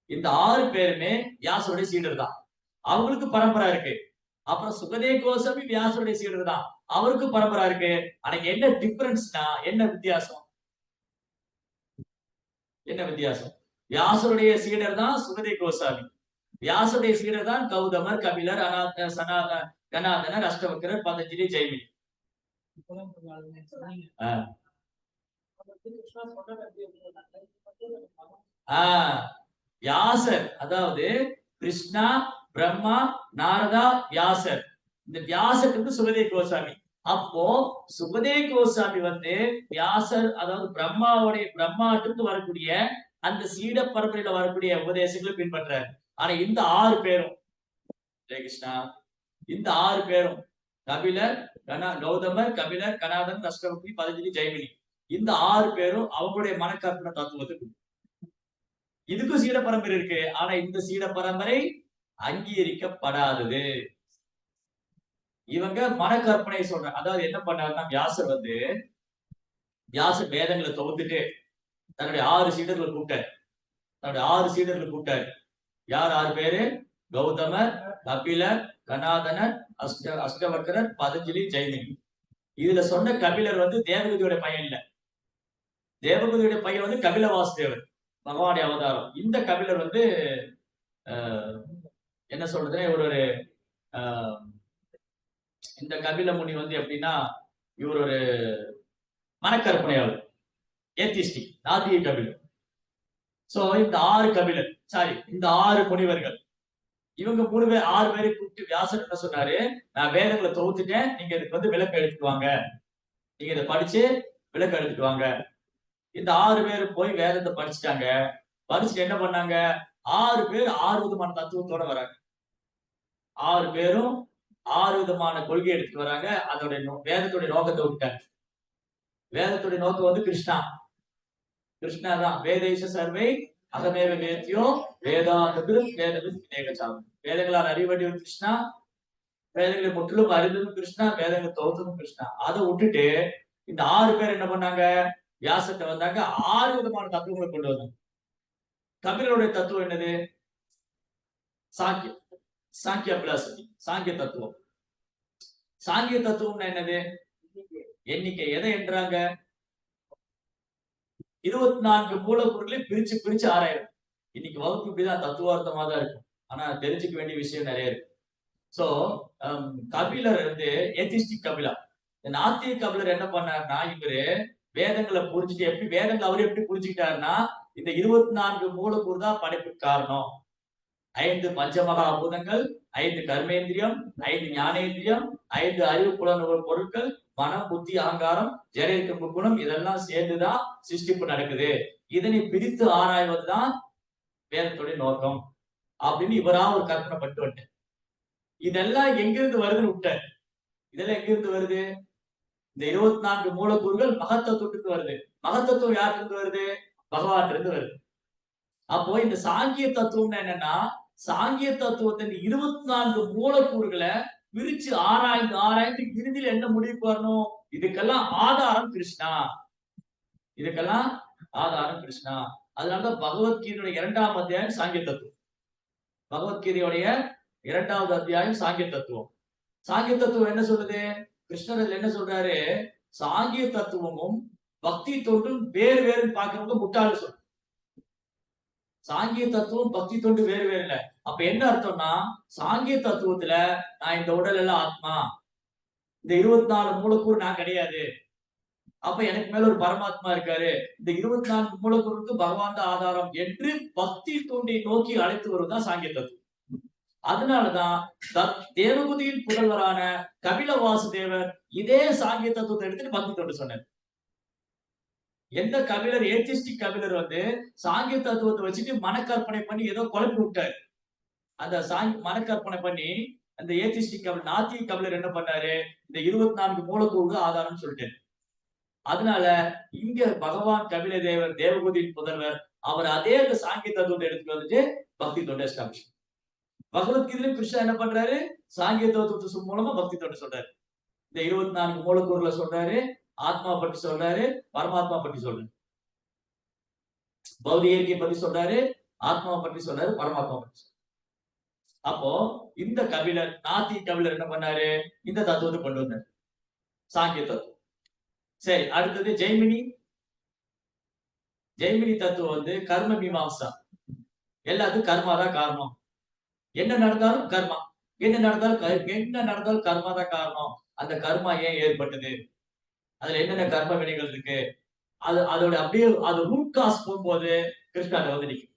இந்த 6 பேருமே வியாசனுடைய சீடர் தான். அவங்களுக்கு பரம்பரை இருக்கு. அப்புறம் சுகதே கோசாமி வியாசனுடைய சீடர் தான், அவருக்கு பரம்பரை இருக்கு. ஆனா என்ன டிஃபரன்ஸ்னா, என்ன வித்தியாசம்? வியாசருடைய சீடர் தான் சுகதே கோசாமி, வியாசருடைய சீடர் தான் கௌதமர், கபிலர், கனாதனர், அஷ்டவக்ரர், பதஞ்சலி, ஜெய்மினி. வியாசர், அதாவது கிருஷ்ணா, பிரம்மா, நாரதா, வியாசர். இந்த வியாசருக்கு சுகதே கோசாமி. அப்போ சுகதே கோசாமி வந்து வியாசர், அதாவது பிரம்மாட்டிற்கு வரக்கூடிய அந்த சீட பரம்பரையில வரக்கூடிய உபதேசங்களை பின்பற்றார். ஆனா இந்த 6 பேரும், கிருஷ்ணா, இந்த 6 பேரும் கபிலர், கௌதமர், கபிலர், கனாதன், அஷ்டவக்ரி, பதஞ்சலி, ஜெய்மினி, இந்த 6 பேரும் அவங்களுடைய மனக்கற்பனை தத்துவத்துக்கு இதுக்கும் சீட பரம்பரை இருக்கு. ஆனா இந்த சீட பரம்பரை அங்கீகரிக்கப்படாதது. இவங்க மனக்கற்பனை சொல்றாங்க. அதாவது என்ன பண்ணாருன்னா, வியாசர் வேதங்களை தொகுத்துட்டு தன்னுடைய 6 சீடர்களை கூப்பிட்டார். யார் 6 பேரு? கௌதமர், கபிலர், கனாதனர், அஷ்டவக்ரர், பதஞ்சலி, ஜெய்மினி. இதுல சொன்ன கபிலர் வந்து தேவகதியோட பையன் இல்ல. தேவகதியோட பையன் வந்து கபில வாசுதேவர், பகவானுடைய அவதாரம். இந்த கபிலர் வந்து என்ன சொல்றது, இந்த கபில முனி வந்து எப்படின்னா, இவர் ஒரு மனக்கற்பனையாளர், ஏத்திஸ்டிக், நாத்திக கபிலர். சோ இந்த 6 கபிலர், இந்த 6 முனிவர்கள், இவங்க 6 பேரை கூப்பிட்டு வியாசர் என்ன சொன்னாரு, நான் வேதங்களை தொகுத்துட்டேன், நீங்க இதுக்கு வந்து விளக்கம் எடுத்துட்டு வாங்க, நீங்க இதை படிச்சு விளக்கம் எடுத்துட்டு வாங்க. இந்த 6 பேர் போய் வேதத்தை படிச்சுட்டாங்க. படிச்சுட்டு என்ன பண்ணாங்க, 6 பேர் 6 விதமான தத்துவத்தோட வராங்க. 6 பேரும் 6 விதமான கொள்கை எடுத்துட்டு வராங்க. அதோட வேதத்துடைய நோக்கத்தை விட்டாங்க. வேதத்துடைய நோக்கம் வந்து கிருஷ்ணா, கிருஷ்ணா தான் வேதைஷ சர்வை அகமேவ வேத்தியோ வேதாந்தது வேதவித் விவேகசாமி. வேதங்களால் அறிவடிவம் கிருஷ்ணா, வேதங்களை முற்றிலும் அறிந்ததும் கிருஷ்ணா, வேதங்களை தொகுத்ததும் கிருஷ்ணா. அதை விட்டுட்டு இந்த 6 பேர் என்ன பண்ணாங்க? வியாசத்தை வந்தாங்க, 6 விதமான தத்துவங்களை கொண்டு வந்தாங்க. கபிலருடைய தத்துவம் என்னது? சாங்கியம், சாங்கிய பிலாசபி, சாங்கிய தத்துவம். சாங்கிய தத்துவம்னா என்னது? எண்ணிக்கை. எதை என்றாங்க? 24 மூலப்பொருட்களை பிரிச்சு பிரிச்சு ஆராயும். இன்னைக்கு வகுப்பு இப்படிதான் தத்துவார்த்தமா தான் இருக்கும். ஆனா தெரிஞ்சுக்க வேண்டிய விஷயம் நிறைய இருக்கு. சோ கபிலர் வந்து ஏத்திஸ்டிக் கபிலா. நாத்திக கபிலர் என்ன பண்ணாருன்னா, இவரு வேதங்களை புரிஞ்சுட்டு எப்படி வேதங்களை அவரு எப்படி புரிஞ்சுக்கிட்டாருன்னா, இந்த 24 மூலக்கூறு தான் படைப்புக்கு காரணம். 5 பஞ்சமகா பூதங்கள், 5 கர்மேந்திரியம், 5 ஞானேந்திரியம், 5 அறிவு புலனுணர்வு பொருட்கள், மனம், புத்தி, அகங்காரம், ஜெரிக்க முக்குணம், இதெல்லாம் சேர்ந்துதான் சிருஷ்டிப்பு நடக்குது. இதனை பிரித்து ஆராய்வதுதான் வேதத்துடைய நோக்கம் அப்படின்னு இவரா ஒரு கற்பனை பண்ணிட்டு வந்துட்டார். இதெல்லாம் எங்கிருந்து வருதுன்னு விட்டார். இதெல்லாம் எங்கிருந்து வருது? இந்த 24 மூலக்கூறுகள் மகத்தத்துவத்துக்கு வருது. மகத்தத்துவம் யாருக்கு வருது? பகவான் இருந்து வருது. அப்போ இந்த சாங்கிய தத்துவம்னா என்னன்னா, சாங்கிய தத்துவத்தின் 24 மூலக்கூறுகளை பிரிச்சு ஆராய்ந்து ஆராய்ந்து இறுதியில் என்ன முடிவுக்கு வரணும்? இதுக்கெல்லாம் ஆதாரம் கிருஷ்ணா. இதுக்கெல்லாம் ஆதாரம் கிருஷ்ணா. அதனாலதான் பகவத்கீதையுடைய 2ஆம் அத்தியாயம் சாங்கிய தத்துவம். பகவத்கீதையுடைய 2வது அத்தியாயம் சாங்கிய தத்துவம். சாங்கிய தத்துவம் என்ன சொல்லுது? கிருஷ்ணர் என்ன சொல்றாரு? சாங்கிய தத்துவமும் பக்தி தொண்டும் வேறு வேறுன்னு பாக்குறவங்க முட்டாளு சொல்ற. சாங்கிய தத்துவம் பக்தி தொண்டு வேறு வேறு இல்ல. அப்ப என்ன அர்த்தம்னா, சாங்கிய தத்துவத்துல நான் இந்த உடல் எல்லாம் ஆத்மா, இந்த 24 மூலக்கூறு நான் கிடையாது, அப்ப எனக்கு மேல ஒரு பரமாத்மா இருக்காரு, இந்த 24 மூலக்கூறுக்கு பகவான் தான் ஆதாரம் என்று பக்தி தொண்டை நோக்கி அழைத்து வருவதுதான் சாங்கிய தத்துவம். அதனாலதான் தேவகுதியின் புதல்வரான கபில வாசுதேவர் இதே சாங்கிய தத்துவத்தை எடுத்துட்டு பக்தி தொண்டு சொன்னார். எந்த கபிலர் ஏத்திஸ்டிக் கபிலர் வந்து சாங்கிய தத்துவத்தை வச்சுட்டு மனக்கற்பனை பண்ணி ஏதோ குழப்பி விட்டார். அந்த மனக்கற்பனை பண்ணி அந்த ஏத்திஸ்டிக் கபிலர் நாத்திக கபிலர் என்ன பண்ணாரு? இந்த 24 மூலக்கூறு ஆதாரம் சொல்லிட்டாரு. அதனால இங்க பகவான் கபில தேவர் தேவகுதியின் புதல்வர் அவர் அதே அந்த சாங்கிய தத்துவத்தை எடுத்துட்டு வந்துட்டு பக்தி தொண்டை எஸ்டாப்ளிஷ். பகவத்கீதையிலும் கிருஷ்ணா என்ன பண்றாரு? சாங்கிய தத்துவத்து மூலமா பக்தி தொண்டை சொல்றாரு. இந்த 24 மூலக்கூறுல சொல்றாரு, ஆத்மா பற்றி சொல்றாரு, பரமாத்மா பற்றி சொல்றாரு, பௌதிக இயற்கை பற்றி சொல்றாரு, ஆத்மா பற்றி சொல்றாரு, பரமாத்மா பற்றி சொல்றாரு. அப்போ இந்த கபிலர் நாத்திக கபிலர் என்ன பண்ணாரு? இந்த தத்துவத்தை கொண்டு வந்தார், சாங்கிய தத்துவம். சரி, அடுத்தது ஜெய்மினி. ஜெய்மினி தத்துவம் வந்து கர்ம மீமாம்சா. எல்லாத்துக்கும் கர்மா தான் காரணம். என்ன நடந்தாலும் கர்மா, என்ன நடந்தாலும் கர்மா தான் காரணம். அந்த கர்மா ஏன் ஏற்பட்டது, அதுல என்னென்ன கர்ம வினைகள் இருக்கு, அதோட அப்படியே அது ரூட் காஸ் போகும்போது கிருஷ்ணாட்ட வந்து நிற்கும்.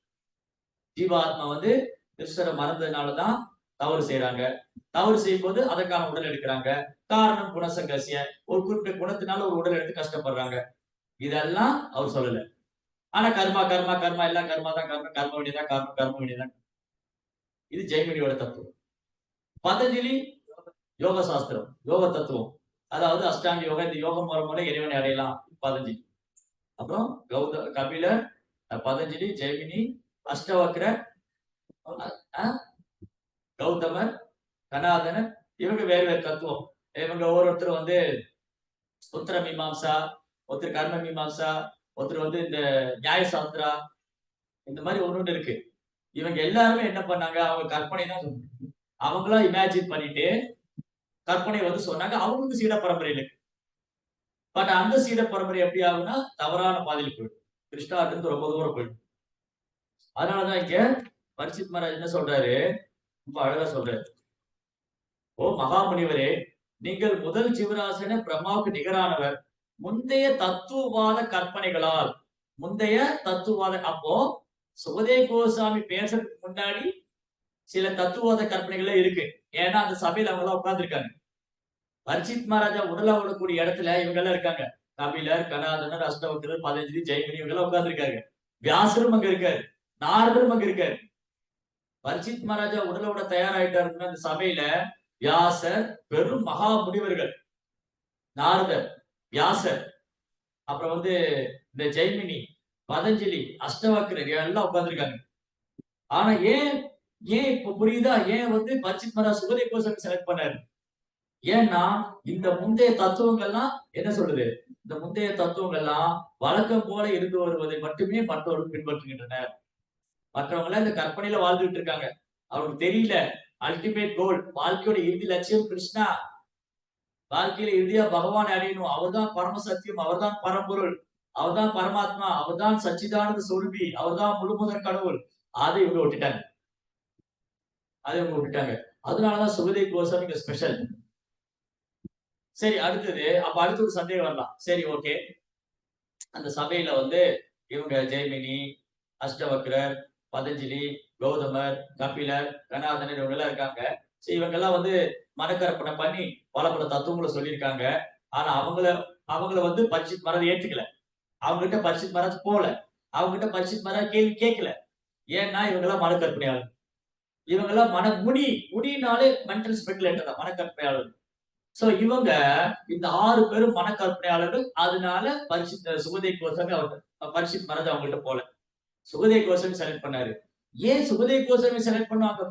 ஜீவாத்மா வந்து கிருஷ்ணரை மறந்ததுனாலதான் தவறு செய்யறாங்க. தவறு செய்யும் போது அதற்கான உடல் எடுக்கிறாங்க. காரணம் குணசங்கசிய, ஒரு குறிப்பிட்ட குணத்தினால ஒரு உடல் எடுத்து கஷ்டப்படுறாங்க. இதெல்லாம் அவர் சொல்லல. ஆனா கர்மா கர்மா கர்மா எல்லாம் கர்மா தான் காரணம், கர்ம வினைதான் காரணம், கர்ம வினைதான். இது ஜெய்மினியோட தத்துவம். பதஞ்சலி யோக சாஸ்திரம், யோக தத்துவம், அதாவது அஷ்டாங்க யோகா, இந்த யோகம் மூலமாக இறைவனை அடையலாம் பதஞ்சலி. அப்புறம் கபிலர், பதஞ்சலி, ஜெய்மினி, அஷ்டவக்ரர், கௌதமர், கனாதனர், இவங்க வேறு வேறு தத்துவம். இவங்க ஒவ்வொருத்தரும் வந்து உத்தர மீமாம்சா, ஒருத்தர் கர்ம மீமாம்சா, ஒருத்தர் வந்து இந்த நியாய சாஸ்திரா, இந்த மாதிரி ஒண்ணு இருக்கு. இவங்க எல்லாருமே என்ன பண்ணாங்க? அவங்க கற்பனை தான் சொன்னாங்க. அவங்களா இமேஜின் பண்ணிட்டு கற்பனை வந்து சொன்னாங்க. அவங்களுக்கு சீட பரம்பரை இருக்கு. பட் அந்த சீட பரம்பரை எப்படி ஆகும்னா தவறான பாதையில் போயிடும். கிருஷ்ணாட்டு ரொம்ப தூரம் போயிடும். அதனாலதான் இங்க பரிசித் மகாராஜ் என்ன சொல்றாரு? ரொம்ப அழகா சொல்றாரு. ஓ மகாமுனிவரே, நீங்கள் முதல் ஜீவராசன பிரம்மாவுக்கு நிகரானவர். முந்தைய தத்துவவாத கற்பனைகளால், முந்தைய தத்துவவாத, அப்போ சுகதேவ கோசாமி பேசுறதுக்கு முன்னாடி சில தத்துவவாத கற்பனைகள் இருக்கு. ஏன்னா அந்த சபையில அவங்க எல்லாம் உட்கார்ந்துருக்காங்க. பரிசித் மகாராஜா உடலா விடக்கூடிய இடத்துல இவங்க எல்லாம் இருக்காங்க. கபிலர், கனாதனர், அஷ்டவக்ரர், பதஞ்சலி, ஜெய்மினி இவங்க எல்லாம் உட்கார்ந்துருக்காங்க. வியாசரும் அங்க இருக்காரு, நாரதரும் அங்க இருக்காரு. பரிசித் மகாராஜா உடலை விட தயாராயிட்டாருன்னா அந்த சபையில வியாசர், பெரும் மகா முனிவர்கள், நாரதர், வியாசர், அப்புறம் வந்து இந்த ஜெய்மினி, பதஞ்சலி, அஷ்டவக்ரர் எல்லாம் உட்கார்ந்திருக்காங்க. ஆனா ஏன் ஏன் இப்ப புரியுதா? ஏன் வந்து பரிட்சித் மகாராஜ் சுகதேவ் கோஸ்வாமி செலக்ட் பண்ணாரு? ஏன்னா இந்த முந்தைய தத்துவங்கள்லாம் என்ன சொல்லுது? இந்த முந்தைய தத்துவங்கள்லாம் வழக்கம் போல இருந்து வருவதை மட்டுமே மற்றவர்கள் பின்பற்றுகின்றனர். மற்றவங்க எல்லாம் இந்த கற்பனையில வாழ்ந்துட்டு இருக்காங்க. அவருக்கு தெரியல அல்டிமேட் கோல், வாழ்க்கையோட இறுதி லட்சியம் கிருஷ்ணா. வாழ்க்கையில இறுதியா பகவானை அடையணும். அவர்தான் பரம சத்தியம், அவர்தான் பரம்பொருள், அவர்தான் பரமாத்மா, அவர்தான் சச்சிதானந்த சொருபி, அவர்தான் முழுமுதற் கடவுள். அதை இவங்க விட்டுட்டாங்க. அதை இவங்க விட்டுட்டாங்க. அதனாலதான் சுகதேவ் கோஸ்வாமி இங்க ஸ்பெஷல். சரி, அடுத்தது அப்ப அடுத்த ஒரு சந்தேகம் வரலாம். சரி, ஓகே. அந்த சபையில வந்து இவங்க ஜெய்மினி, அஷ்டவக்ரர், பதஞ்சலி, கௌதமர், கபிலர், கணாதனர் இவங்க எல்லாம் இருக்காங்க. சரி, இவங்க எல்லாம் வந்து மனக்கற்பனை பண்ணி பல பல தத்துவங்களை சொல்லியிருக்காங்க. ஆனா அவங்கள வந்து பரிட்சித் மகாராஜ் ஏத்துக்கல. அவங்க கிட்ட பரிட்சித் மகாராஜ் போல. அவங்க கிட்ட பரிட்சித் மகாராஜ் கேள்வி கேட்கல. ஏன்னா இவங்க எல்லாம் மனக்கற்பனையாளர். இவங்க எல்லாம் முடினாலே மென்டல் ஸ்பெகுலேட்டர் தான், மனக்கற்பனையாளர். சோ இவங்க இந்த 6 பேரும் மனக்கற்பனையாளர்கள். அதனால சுகதேவ் கோஸ்வாமி அவர் பரிட்சித் மகாராஜ் அவங்கள்ட்ட போல. சுகதேவ் கோஸ்வாமி செலக்ட் பண்ணாரு. ஏன் சுகதேவ் கோஸ்வாமி செலக்ட் பண்ணுவாங்க?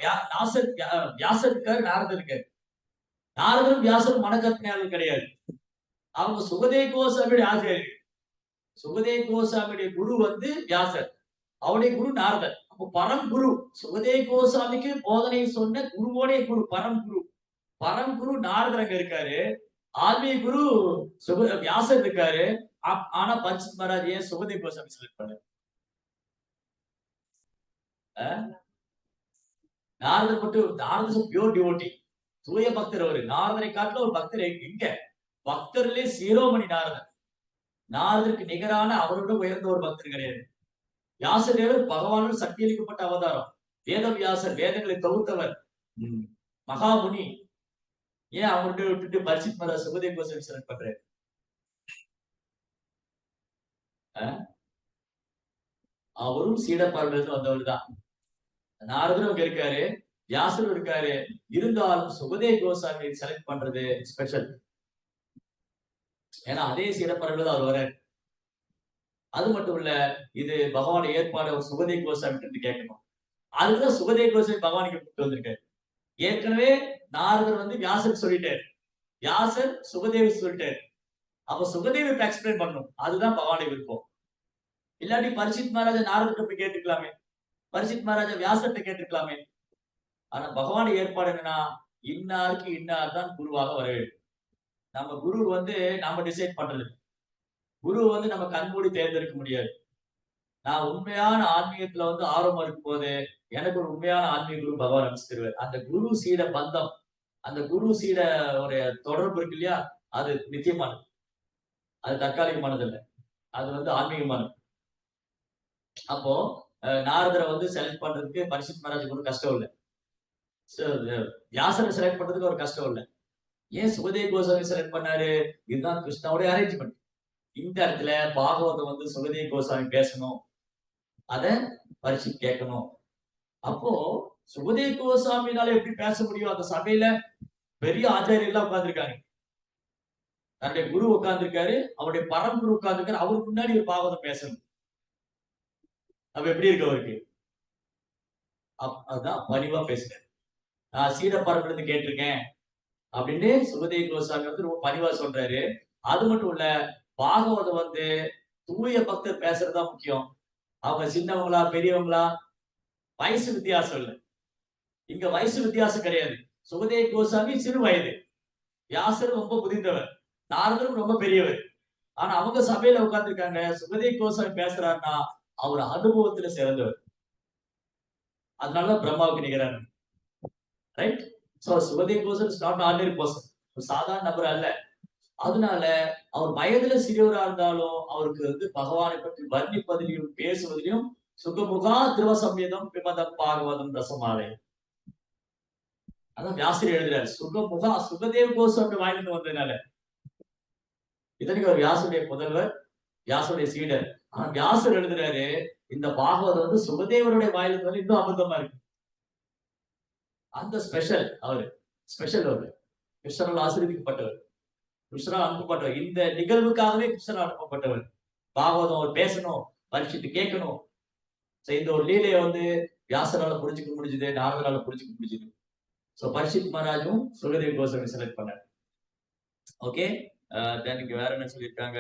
வியாசர் இருக்காரு, நாரதர் இருக்காரு. நாரதரும் வியாசரும் மனக்கற்பனையாளர் கிடையாது. அவங்க சுகதேவ் கோஸ்வாமியுடைய ஆசிரியர். சுகதேவ் கோஸ்வாமியுடைய குரு வந்து வியாசர், அவருடைய குரு நாரதர். அப்போ பரம் குரு சுகதேவ் கோஸ்வாமிக்கு போதனை சொன்ன குருவோடைய குரு பரம் குரு. பரம் குரு நாரதர் அங்க இருக்காரு. ஆன்மீக குரு வியாசர் இருக்காரு. ஆனா பரிட்சித் மகாராஜ் ஏன் சுகதேவ் கோஸ்வாமி செலக்ட் பண்ணாரு? நாரதர் மட்டும், நாரதர் பியூர் டிவோட்டி, தூய பக்தர். அவரு நாரதரை காட்டில ஒரு பக்தர் எங்க? பக்தர்களே சிரோமணி நாரதர். நாரதருக்கு நிகரான அவரோட உயர்ந்த ஒரு பக்தர் கிடையாது. வியாசதேவர் பகவானால் சக்தி அளிக்கப்பட்ட அவதாரம். வேத வியாசர், வேதங்களை தொகுத்தவர், மகாமுனி. ஏன் அவர்கிட்ட விட்டுட்டு பரிட்சித் மகாராஜ் சுகதேவ் கோஸ்வாமி செலக்ட் பண்றாரு? அவரும் சீடப்பார்வலிருந்து வந்தவர் தான். நாரதரும் அங்க இருக்காரு, வியாசரும் இருக்காரு. இருந்தாலும் சுகதேவ் கோஸ்வாமி செலக்ட் பண்றது ஸ்பெஷல். ஏன்னா அதே சீடப்பார்வலிருந்து அவர் வர்றாரு. அது மட்டும் இல்ல, இது பகவான் ஏற்பாடு. அவர் சுகதேவ் கோஸ்வாமி இருந்து கேட்கணும். அதுதான் சுகதேவ் கோஸ்வாமி பகவானுக்கு கூப்பிட்டு வந்திருக்காரு. ஏற்கனவே நாரதர் வந்து வியாசர் சொல்லிட்டாரு, வியாசர் சுகதேவ் சொல்லிட்டாரு. அப்ப சுகதேவ் எக்ஸ்பிளைன் பண்ணணும். அதுதான் பகவானை விருப்பம். இல்லாட்டி பரிட்சித் மகாராஜா நாரதர்கிட்ட போய் கேட்டுக்கலாமே, பரிட்சித் மகாராஜா வியாசர்கிட்ட கேட்டுக்கலாமே. ஆனா பகவான் ஏற்பாடு என்னன்னா, இன்னாருக்கு இன்னார் தான் குருவாக வர வேண்டும். நம்ம குரு வந்து நாம டிசைட் பண்றது. குரு வந்து நம்ம கண்மூடி தேர்ந்தெடுக்க முடியாது. நான் உண்மையான ஆன்மீகத்துல வந்து ஆர்வம் இருக்கும் போது எனக்கு ஒரு உண்மையான ஆன்மீக குரு பகவான் அமைச்சிருவார். அந்த குரு சீட பந்தம், அந்த குரு சீட ஒரு தொடர்பு இருக்கு இல்லையா, அது நித்தியமானது. அது தற்காலிகமானது இல்லை, அது வந்து ஆன்மீகமானது. அப்போ நாரதரை வந்து செலக்ட் பண்றதுக்கு பரிட்சித் மகாராஜுக்கு ஒரு கஷ்டம் இல்லை. வியாசரை செலக்ட் பண்றதுக்கு ஒரு கஷ்டம் இல்லை. ஏன் சுகதேவ் கோஸ்வாமி செலக்ட் பண்ணாரு? இதுதான் கிருஷ்ணாவுடைய அரேஞ்ச்மெண்ட். இந்த இடத்துல பாகவதம் வந்து சுகதேவ் கோஸ்வாமி பேசணும், அத பரிட்சித் கேட்கணும். அப்போ சுகதேவ் கோஸ்வாமினால எப்படி பேச முடியும்? அந்த சபையில பெரிய ஆச்சாரியெல்லாம் உட்கார்ந்துருக்காங்க. தன்னுடைய குரு உட்கார்ந்துருக்காரு, அவருடைய பரம்புரு உட்கார்ந்துருக்காரு. அவருக்கு முன்னாடி ஒரு பாகவதம் பேசணும். அப்ப எப்படி இருக்கு அவருக்கு? அதுதான் பணிவா பேசுறேன். நான் சீட பரம்புல இருந்து கேட்டிருக்கேன் அப்படின்னு சுகதேவ் கோஸ்வாமி வந்து ரொம்ப பணிவா சொல்றாரு. அது மட்டும் இல்ல, பாகவதம் வந்து தூய பக்தர் பேசுறதுதான் முக்கியம். அவங்க சின்னவங்களா பெரியவங்களா வயசு வித்தியாசம் இல்லை. இங்க வயசு வித்தியாசம் கிடையாது. சுகதேவ் கோஸ்வாமி சிறு வயது, வியாசர் ரொம்ப முதிர்ந்தவர், நாரதரும் ரொம்ப பெரியவர். ஆனா அவங்க சபையில உட்கார்ந்துருக்காங்க. சுகதேவ் கோஸ்வாமி பேசுறாருன்னா அவர் அனுபவத்துல சிறந்தவர். அதனால பிரம்மாவுக்கு நிகரான, right? So Sukhdev Goswami is not ordinary person, ஒரு சாதாரண நபர் அல்ல. அதனால அவர் வயதுல சிறியவரா இருந்தாலும் அவருக்கு வந்து பகவானை பற்றி வர்ணிப்பதிலையும் பேசுவதிலும் சுகமுகா திருவசம்யதம் பிமதம் பாகவதம் ரசமாலை. அதான் வியாசர் எழுதுறாரு. சுகமுகா, சுகதேவ் கோஸ்வாமி வாயிலிருந்து வந்ததுனால. இதற்கு அவர் வியாசருடைய புதல்வர், வியாசருடைய சீடர். ஆனா வியாசர் எழுதுறாரு, இந்த பாகவதம் வந்து சுகதேவருடைய வாயிலிருந்து வந்து இன்னும் அமிர்தமா இருக்கு. அந்த ஸ்பெஷல் அவரு, ஸ்பெஷல் அவரு. கிருஷ்ணரால் ஆசீர்வதிக்கப்பட்டவர், கிருஷ்ணரால் அனுப்பப்பட்டவர். இந்த நிகழ்வுக்காகவே கிருஷ்ணரால் அனுப்பப்பட்டவர். பாகவதம் அவர் பேசணும், பரீட்சித்து கேட்கணும். இந்த ஒரு லீலையை வந்து வியாசரால புரிஞ்சுக்க முடிஞ்சது, நாரதரால புரிஞ்சுக்க முடிஞ்சது. சோ பரீட்சித் மகாராஜும் சுகதேவ் கோஸ்வாமி செலக்ட் பண்ணார். ஓகே, தென் இங்க வேற என்ன சொல்லியிருக்காங்க?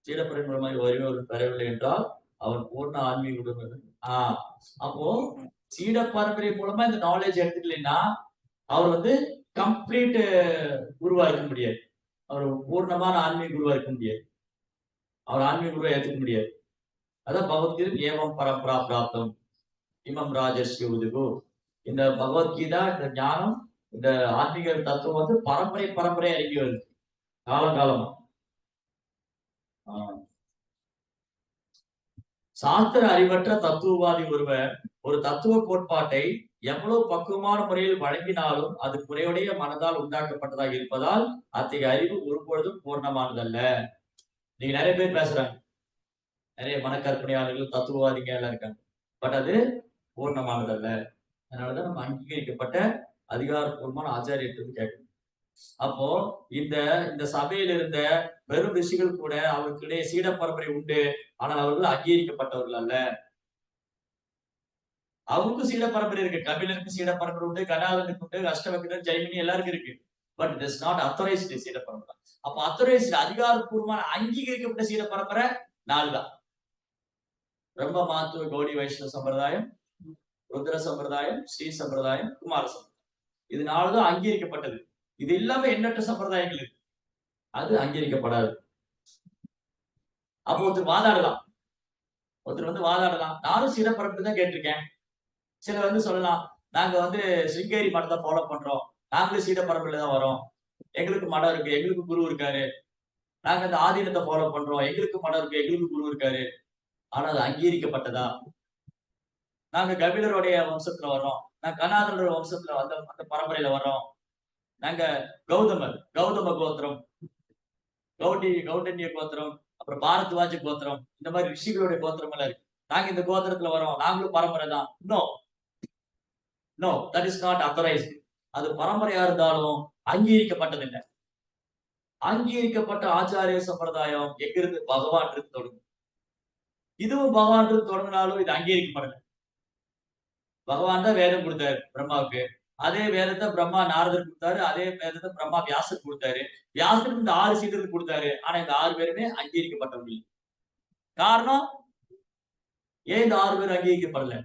சீடப்பரை மூலமாக ஒருவர் பெறவில்லை என்றால் அவன் பூர்ண ஆன்மீக உடல். அப்போ சீட பரம்பரை மூலமா இந்த நாலேஜ் எடுத்துக்கலைன்னா அவர் வந்து கம்ப்ளீட் குருவா இருக்க முடியாது. அவர் பூர்ணமான ஆன்மீக குருவா இருக்க முடியாது. அவர் ஆன்மீக குருவா ஏற்றுக்க முடியாது. அதான் பகவத்கீதை ஏவம் பரம்பரா பிராப்தம் இமம் ராஜஸ்ய உதுகு. இந்த பகவத்கீதா, இந்த ஞானம், இந்த ஆன்மீக தத்துவம் வந்து பரம்பரை பரம்பரை அறிக்கை வருது காலங்காலமா. சாஸ்திர அறிவற்ற தத்துவவாதி ஒருவர் ஒரு தத்துவ கோட்பாட்டை எவ்வளவு பக்குவமான முறையில் வழங்கினாலும் அது குறையுடைய மனதால் உண்டாக்கப்பட்டதாக இருப்பதால் அத்தகைய அறிவு ஒருபொழுதும் பூர்ணமானதல்ல. நீங்க நிறைய பேர் பேசுறாங்க, நிறைய மனக்கற்பனையாளர்கள், தத்துவவாதிகள் எல்லாம் இருக்காங்க. பட் அது பூர்ணமானதல்ல. அதனாலதான் நம்ம அங்கீகரிக்கப்பட்ட அதிகாரப்பூர்வமான ஆச்சாரியத்திற்கு கேட்கணும். அப்போ இந்த இந்த சபையில் இருந்த வெறும் ரிஷிகள் கூட அவர்களுடைய சீட பரம்பரை உண்டு, ஆனால் அவர்கள் அங்கீகரிக்கப்பட்டவர்கள் அல்ல. அவருக்கும் சீட பரம்பரை இருக்கு. கபிலருக்கு சீட பரம்பரை உண்டு, கடாலனுக்கு உண்டு, அஷ்டவக்ரர், ஜெய்மினி எல்லாருக்கும் இருக்கு. But it is not authorised சீட பரம்பரை. அப்ப அத்தரைஸ்டு அதிகாரப்பூர்வமான அங்கீகரிக்கப்பட்ட சீட பரம்பரை 4 தான். பிரம்ம மாத்துவ கௌடி வைஷ்ணவ சம்பிரதாயம், ருத்ர சம்பிரதாயம், ஸ்ரீ சம்பிரதாயம், குமார சம்பிரதாயம். இது 4 தான் அங்கீகரிக்கப்பட்டது. இது இல்லாம எண்ணற்ற சம்பிரதாயங்கள் இருக்கு, அது அங்கீகரிக்கப்படாது. அப்போ ஒருத்தர் வாதாடலாம், ஒருத்தர் வந்து வாதாடலாம், நானும் சீட பரம்பரை தான் கேட்டிருக்கேன். சிலர் வந்து சொல்லலாம், நாங்க வந்து சிங்கேரி மடத்தை ஃபாலோ பண்றோம், நாங்களும் சீட பரம்பரையில தான் வரோம், எங்களுக்கு மடம் இருக்கு, எங்களுக்கு குரு இருக்காரு. நாங்க அந்த ஆதீனத்தை ஃபாலோ பண்றோம், எங்களுக்கு மடம் இருக்கு, எங்களுக்கு குரு இருக்காரு. ஆனா அது அங்கீகரிக்கப்பட்டதா? நாங்க கபிலருடைய வம்சத்துல வர்றோம், நாங்க கனாதரோட வம்சத்துல அந்த பரம்பரையில வர்றோம், நாங்க கௌதம கோத்திரம், கௌண்டன்ய கோத்திரம், அப்புறம் பாரத்வாஜ கோத்திரம், இந்த மாதிரி ரிஷிகளுடைய கோத்திரம் எல்லாம் இருக்கு. நாங்க இந்த கோத்திரத்துல வரோம், நாங்களும் பரம்பரை தான். No, that is not authorised. அது பரம்பரையா இருந்தாலும் அங்கீகரிக்கப்பட்டது இல்லை. அங்கீகரிக்கப்பட்ட ஆச்சாரிய சம்பிரதாயம் எங்கிருந்து? பகவான் இருந்து தொடங்கும். இதுவும் பகவான் இருந்து தொடங்கினாலும் இது அங்கீகரிக்கப்படல. பகவான் தான் வேதம் கொடுத்தாரு பிரம்மாவுக்கு, அதே வேதத்தை பிரம்மா நாரதர் கொடுத்தாரு, அதே வேதத்தை பிரம்மா வியாசர் கொடுத்தாரு, வியாசருக்கு இந்த 6 சீடர்கள் கொடுத்தாரு. ஆனா இந்த 6 பேருமே அங்கீகரிக்கப்பட்டவர்கள். காரணம் ஏன் இந்த 6 பேர் அங்கீகரிக்கப்படல?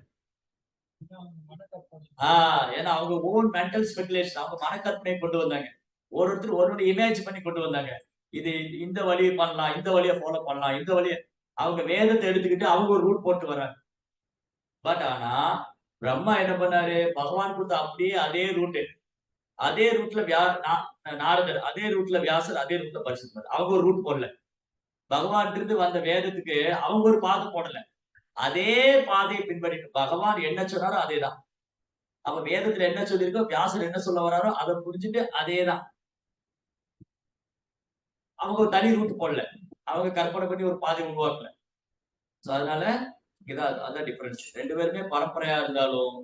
ஏன்னா அவங்க ஓன் மென்டல் ஸ்பெகுலேஷன், அவங்க மனக்கற்பனை கொண்டு வந்தாங்க. ஒருத்தர் ஒருவருடைய இமேஜ் பண்ணி கொண்டு வந்தாங்க. இது இந்த வழியை பண்ணலாம், இந்த வழியை ஃபாலோ பண்ணலாம், இந்த வழியை அவங்க வேதத்தை எடுத்துக்கிட்டு அவங்க ஒரு ரூட் போட்டு வர்றாங்க. பட் ஆனா பிரம்மா என்ன பண்ணாரு? பகவான் கொடுத்த அப்படியே அதே ரூட்ல நாரதர், அதே ரூட்ல வியாசர், அதே ரூட்ல பரிசுத்தர். அவங்க ஒரு ரூட் போடல. பகவான் இருந்து வந்த வேதத்துக்கு அவங்க ஒரு பாதை போடல. அதே பாதையை பின்பற்றிட்டு பகவான் என்ன சொன்னாரோ அதேதான். அப்ப வேதத்துல என்ன சொல்லியிருக்கோ, வியாசர் என்ன சொல்ல வராரோ அதை புரிஞ்சுட்டு அதேதான். அவங்க ஒரு தனி ரூட் போடல, அவங்க கற்பனை பண்ணி ஒரு பாதை உருவாக்கல. அதனால அதான் டிஃபரன்ஸ். 2 பேருமே பரம்பரையா இருந்தாலும்,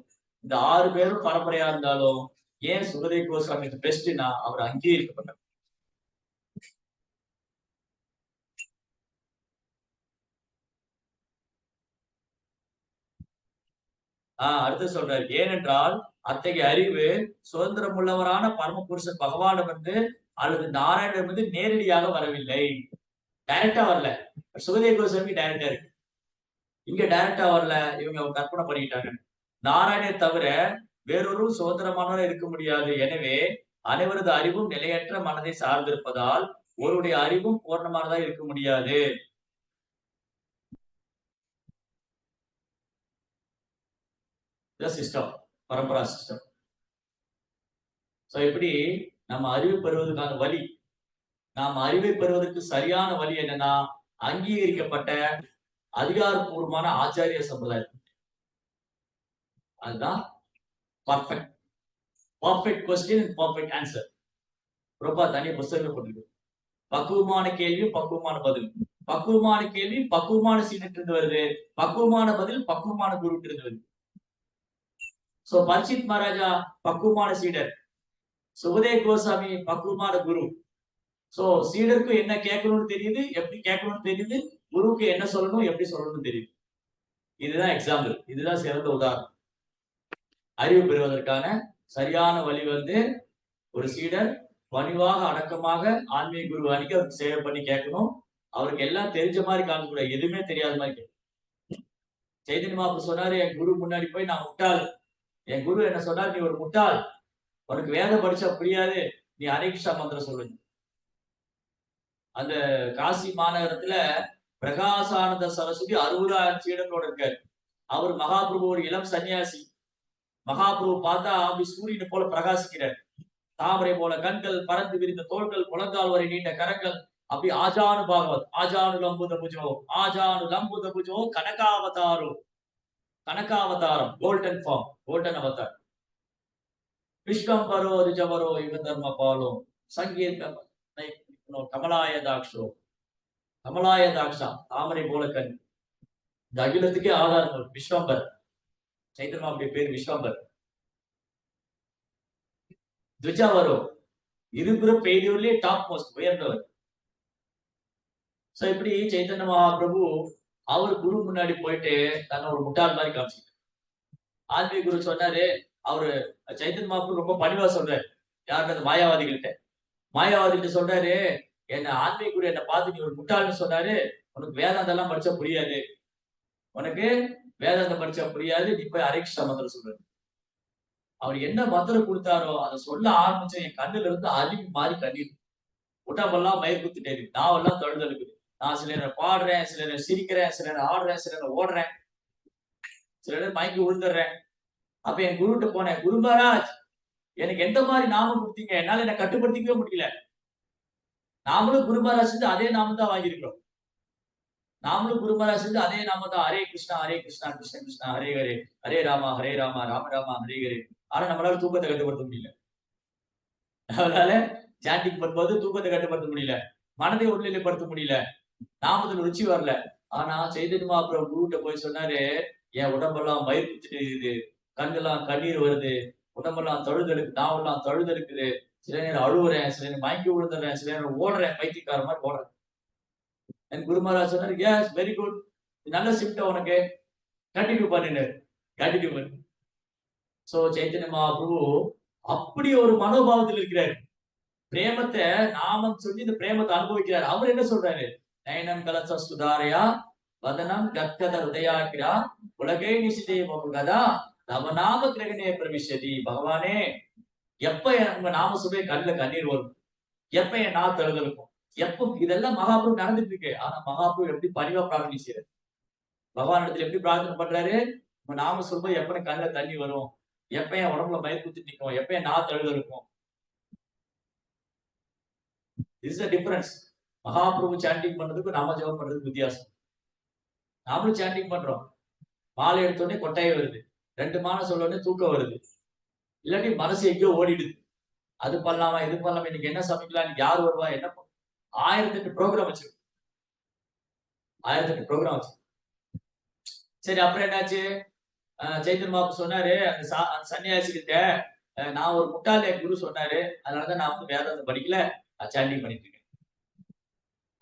இந்த 6 பேரும் பரம்பரையா இருந்தாலும், ஏன் சுகதேவ் கோஸ்வாமி பெஸ்ட்னா அவர் அங்கீகரிக்கப்பட்டார். அடுத்து சொல்றாரு, ஏனென்றால் அத்தகைய அறிவு சுதந்திரம் உள்ளவரான பரமபுருஷன் பகவானிடமிருந்து அல்லது நாராயணமிருந்து நேரடியாக வரவில்லை. டைரக்டா வரல. சுகதேவ் கோஸ்வாமி டைரக்டா இருக்கு, இங்க டைரக்டா வரல. இவங்க கற்பனை பண்ணிக்கிட்டாங்க. நாராயணனை தவிர வேறொரு சுதந்திரமானவராக இருக்க முடியாது. எனவே அனைவரது அறிவும் நிலையற்ற மனதை சார்ந்திருப்பதால் ஒருவருடைய அறிவும் பூர்ணமானதா இருக்க முடியாது. சிஸ்டம், பரம்பரா சிஸ்டம். இப்படி நம்ம அறிவு பெறுவதற்கான வழி, நாம் அறிவை பெறுவதற்கு சரியான வழி என்னன்னா, அங்கீகரிக்கப்பட்ட அதிகாரப்பூர்வமான ஆச்சாரிய சம்பிரதாயம். அதுதான் பர்ஃபெக்ட் கொஸ்டின், பர்ஃபெக்ட் ஆன்சர். ரொம்ப தனிய புத்தகங்கள் போட்டிருக்கு. பக்குவமான கேள்வி, பக்குவமான பதில். பக்குவமான கேள்வி பக்குவமான சீடர் இருந்து வருது, பக்குவமான பதில் பக்குவமான குரு இருந்து வருது. பரீட்சித் மகாராஜா பக்குவமான சீடர், சுகதேவ் கோசாமி பக்குவமான குரு. சோ சீடருக்கு என்ன கேட்கணும்னு தெரியுது, எப்படி கேட்கணும்னு தெரியுது, குருவுக்கு என்ன சொல்லணும், எப்படி சொல்லணும்னு தெரியுது. இதுதான் எக்ஸாம்பிள். இதுதான் சிறந்த உதாரணம். அறிவு பெறுவதற்கான சரியான வழி வந்து ஒரு சீடர் பணிவாக அடக்கமாக ஆன்மீக குரு அன்னைக்கு அவருக்கு சேவை பண்ணி கேட்கணும். அவருக்கு எல்லாம் தெரிஞ்ச மாதிரி காமிக்கூடாது, எதுவுமே தெரியாத மாதிரி கேட்கணும். சைதன்ய மகாபிரபு சொன்னாரு, என் குரு முன்னாடி போய் நான் முட்டாள். என் குரு என்ன சொன்னார், நீ ஒரு முட்டாள், உனக்கு வேதம் படிச்சா புரியாது, நீ ஹரே கிருஷ்ணா மந்திரம் சொல்லுங்க. அந்த காசி மாநகரத்துல பிரகாசானந்த சரஸ்வதி 60,000 சீடர்களோட இருக்காரு. அவர் மகாபிரபு ஒரு இளம் சன்னியாசி. மகாபிரபு பார்த்தா அப்படி சூரியனை போல பிரகாசிக்கிறார். தாமரை போல கண்கள், பறந்து விரிந்த தோள்கள், முழங்கால் வரை நீண்ட கரங்கள், அப்படி ஆஜானு பாகவத், ஆஜானு லம்புத புஜோ, ஆஜானு லம்புத புஜோ, கனகாவதாரோ, கனகாவதாரம், கோல்டன் ஃபார்ம், கோல்டன் அவதார். விஷ்கம்பரோ ரிஜவரோ யுக தர்ம பாலோ, சங்கீத கமலாய தாக்ஷோ, கமலாய தாக்ஷா, தாமரை போல கண். இந்த அகிலத்துக்கே ஆதாரம் விஸ்வம்பர். சைத்தன்யா அப்படி பேர் விஸ்வம்பர். துஜாவரோ, இருபுற பெய்தூர்லயே டாப் மோஸ்ட், உயர்ந்தவர். சோ இப்படி சைத்தன்ய மகாபிரபு அவர் குரு முன்னாடி போயிட்டு தன்னை ஒரு முட்டாள் மாதிரி காமிச்சிட்டார். ஆன்மீக குரு சொன்னாரு, அவரு சைத்தன்ய மகாபிரபு ரொம்ப பணிவா சொல்றாரு. யாருக்கு? அந்த மாயாவாதிகள்கிட்ட. மாயாவாதிகிட்ட சொல்றாரு, என்ன ஆன்மீக குரு என்ன பார்த்து நீ ஒரு முட்டாள்னு சொன்னாரு, உனக்கு வேதாந்தம் எல்லாம் படிச்சா புரியாது, உனக்கு வேதாந்தம் படிச்சா புரியாது, நீ போய் ஹரே கிருஷ்ணா மந்திரம் சொல்றாரு. அவர் என்ன மந்திரம் கொடுத்தாரோ அதை சொல்ல ஆரம்பிச்ச என் கண்ணுல இருந்து அருவி மாறி கண்ணீர். உடம்பெல்லாம் மயிர் குத்துட்டே இருக்கு, நாவெல்லாம் தொழுதலுக்குது. நான் சில நேரம் பாடுறேன், சில நேரம் சிரிக்கிறேன், சில நேரம் ஆடுறேன், சில நேரம் ஓடுறேன், சில நேரம் மயங்கி விழுந்துடுறேன். அப்ப என் குருட்ட போனேன், குரு மகாராஜ் எனக்கு எந்த மாதிரி நாமம் கொடுத்தீங்க, என்னால என்ன கட்டுப்படுத்திக்கவே முடியல. நாமளும் குரு மகாராஜ் அதே நாமம் தான் வாங்கியிருக்கிறோம். நாமளும் குரு மகாராஜ் அதே நாமம் தான், ஹரே கிருஷ்ணா கிருஷ்ண கிருஷ்ணா ஹரே ஹரே, ஹரே ராமா ராம ராமா ஹரே ஹரே. ஆனா நம்மளால தூக்கத்தை கட்டுப்படுத்த முடியல. அதனால சாண்டிங் பண்ணும்போது தூக்கத்தை கட்டுப்படுத்த முடியல, மனதை ஒருநிலைப்படுத்த முடியல, நாமத்துல ருச்சி வரல. ஆனா சைதன்ய மகாபிரபு குருகிட்ட போய் சொன்னாரு, என் உடம்பெல்லாம் மயிர் குத்துட்டு இருக்குது, கண்ணெல்லாம் கண்ணீர் வருது, உடம்பெல்லாம் தழுதெடுக்கு, நாவெல்லாம் தழுதெடுக்குது, சில நேரம் அழுவுறேன், சில நேரம் மயங்கி விழுந்துடுறேன், சில நேரம் ஓடுறேன், பைத்தியக்கார மாதிரி ஓடுறேன். என் குரு மகாராஜ் சொன்னாரு, எஸ் வெரி குட், நல்ல சிம்டம் உனக்கு, கண்டினியூ பண்ணினாரு, கண்டினியூ பண்ணு. சோ சைத்தன்ய மகாபிரபு அப்படி ஒரு மனோபாவத்தில் இருக்கிறார். பிரேமத்தை நாமம் சொல்லி இந்த பிரேமத்தை அனுபவிக்கிறார். அவர் என்ன சொல்றாரு, நயனம் கலச சுதாரையா வதனம் கத்கத ஹிருதயாக்கிரா உலகே நிசிதே கதா நவநாம கிரகணே பிரவிஷதி. பகவானே, எப்ப உங்க நாம சொல்லி கண்ணுல கண்ணீர் வரும், எப்ப என் நா தழுதலுக்கும், எப்ப இதெல்லாம் மகாபிரபு நடந்துட்டு இருக்கு. ஆனா மகாபிரபு எப்படி பணிவா பிரார்த்தனை செய்யறாரு, பகவான் இடத்துல எப்படி பிரார்த்தனை பண்றாரு, உங்க நாம சொல்லும்போது எப்ப கண்ணுல தண்ணி வரும், எப்ப என் உடம்புல மயிர் குத்தி நிற்கும், எப்ப என் நா தழுதலுக்கும். This is the difference. Mahaprabhu sanding பண்றதுக்கு நாம ஜெபம் பண்றதுக்கு வித்தியாசம். நாமளும் சாண்டிங் பண்றோம், மாலை எடுத்தோடனே கொட்டாய வருது, 2 மாலை சொல்ல உடனே தூக்கம் வருது, இல்லாட்டி மனசு எங்கேயோ ஓடிடுது. அது பண்ணலாமா, இது பண்ணலாமா, இன்னைக்கு என்ன சமைக்கலாம், இன்னைக்கு யார் வருவா, என்ன 1008 ப்ரோக்ராம் வச்சு 1008 ப்ரோக்ராம் வச்சு. சரி, அப்புறம் என்னாச்சு, சைத்தன்ய மகாபிரபு சொன்னாரு அந்த சன்னியாசி கிட்ட, நான் ஒரு முட்டாள், என் குரு சொன்னாரு, அதனாலதான் நான் வந்து வேதாந்தம் படிக்கல, நான் சாண்டிங் பண்ணிட்டு இருக்கேன்.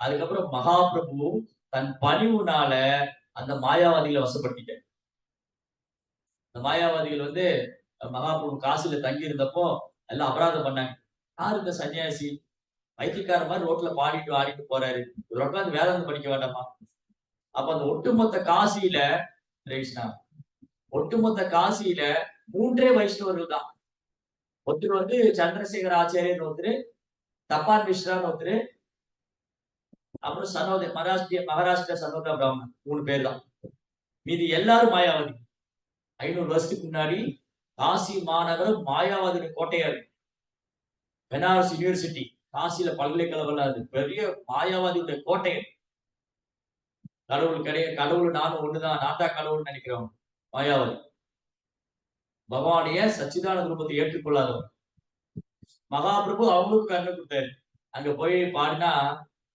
அதுக்கப்புறம் மகாபிரபு தன் பணிவுனால அந்த மாயாவாதிகளை வசப்படுத்திட்டார். இந்த மாயாவாதிகள் வந்து மகாபிரபு காசில தங்கி இருந்தப்போ எல்லாம் அபராதம் பண்ணாங்க. யாரு இந்த சன்னியாசி, வைத்தியக்கார மாதிரி ரோட்ல பாடிட்டு ஆடிட்டு போறாரு, இவர் உட்காந்து வேதாந்தம் படிக்க வேண்டாமா? அப்ப அந்த ஒட்டுமொத்த காசியில, கிருஷ்ணா, ஒட்டுமொத்த காசியில 3 வைஷ்ணவர்கள் தான். ஒருத்தர் வந்து சந்திரசேகர ஆச்சாரியர், ஒருத்தர் தப்பான் மிஸ்ரான்னு ஒருத்தர், அப்புறம் சனோதய மகாராஷ்டிரா சனோதா பிராமணன், 3 பேர் தான். மீதி எல்லாரும் மாயாவாதி. 500 வருஷத்துக்கு முன்னாடி காசி மாநகரம் மாயாவாதியோட கோட்டையா இருக்கு. பெனாரஸ் யூனிவர்சிட்டி, காசியில பல்கலைக்கழகம் அது பெரிய மாயாவாதியோட கோட்டை. கடவுள் கிடையாது, கடவுள் நானும் ஒண்ணுதான், நான் தான் கடவுள் நினைக்கிறோம் மாயாவாதி. பகவானுடைய சச்சிதானந்த ரூபத்தை ஏற்றுக்கொள்ளாதவர். மகாபிரபு அவங்களுக்கு கண்ணு கொடுத்தாரு. அங்க போய் பாடினா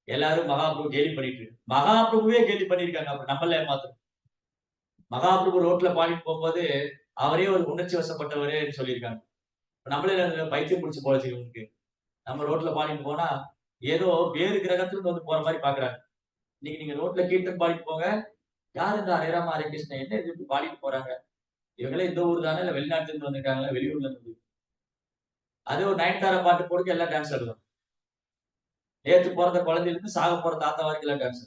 எல்லாரும் மகாபிரபு கேலி பண்ணிட்டு, மகாபிரபுவே கேலி பண்ணிருக்காங்க. அப்ப நம்மள ஏமாத்தணும். மகாபிரபு ரோட்ல பாடிட்டு போகும்போது அவரே ஒரு உணர்ச்சி வசப்பட்டவரே சொல்லியிருக்காங்க. நம்மளே பைத்தியம் பிடிச்சி போச்சு இவங்களுக்கு. நம்ம ரோட்ல பாடிட்டு போனா ஏதோ வேறு கிரகத்துல இருந்து வந்து போற மாதிரி பாக்குறாங்க. இன்னைக்கு நீங்க ரோட்ல கீர்த்தன் பாடிட்டு போங்க, யார் இந்த ஹரே ராம ஹரே கிருஷ்ணா என்ன இது இப்படி பாடிட்டு போறாங்க, இவங்களே இந்த ஊர் தானே இல்ல வெளிநாட்டுல இருந்து வந்திருக்காங்களா, வெளியூர்ல இருந்து. அதே ஒரு நயன்தாரா பாட்டு போடுக்கு எல்லாம் டான்ஸ் ஆடுவாங்க. நேத்து பிறந்த குழந்தையில இருந்து சாக போற தாத்தா வரைக்கும் எல்லாம் டான்ஸ்.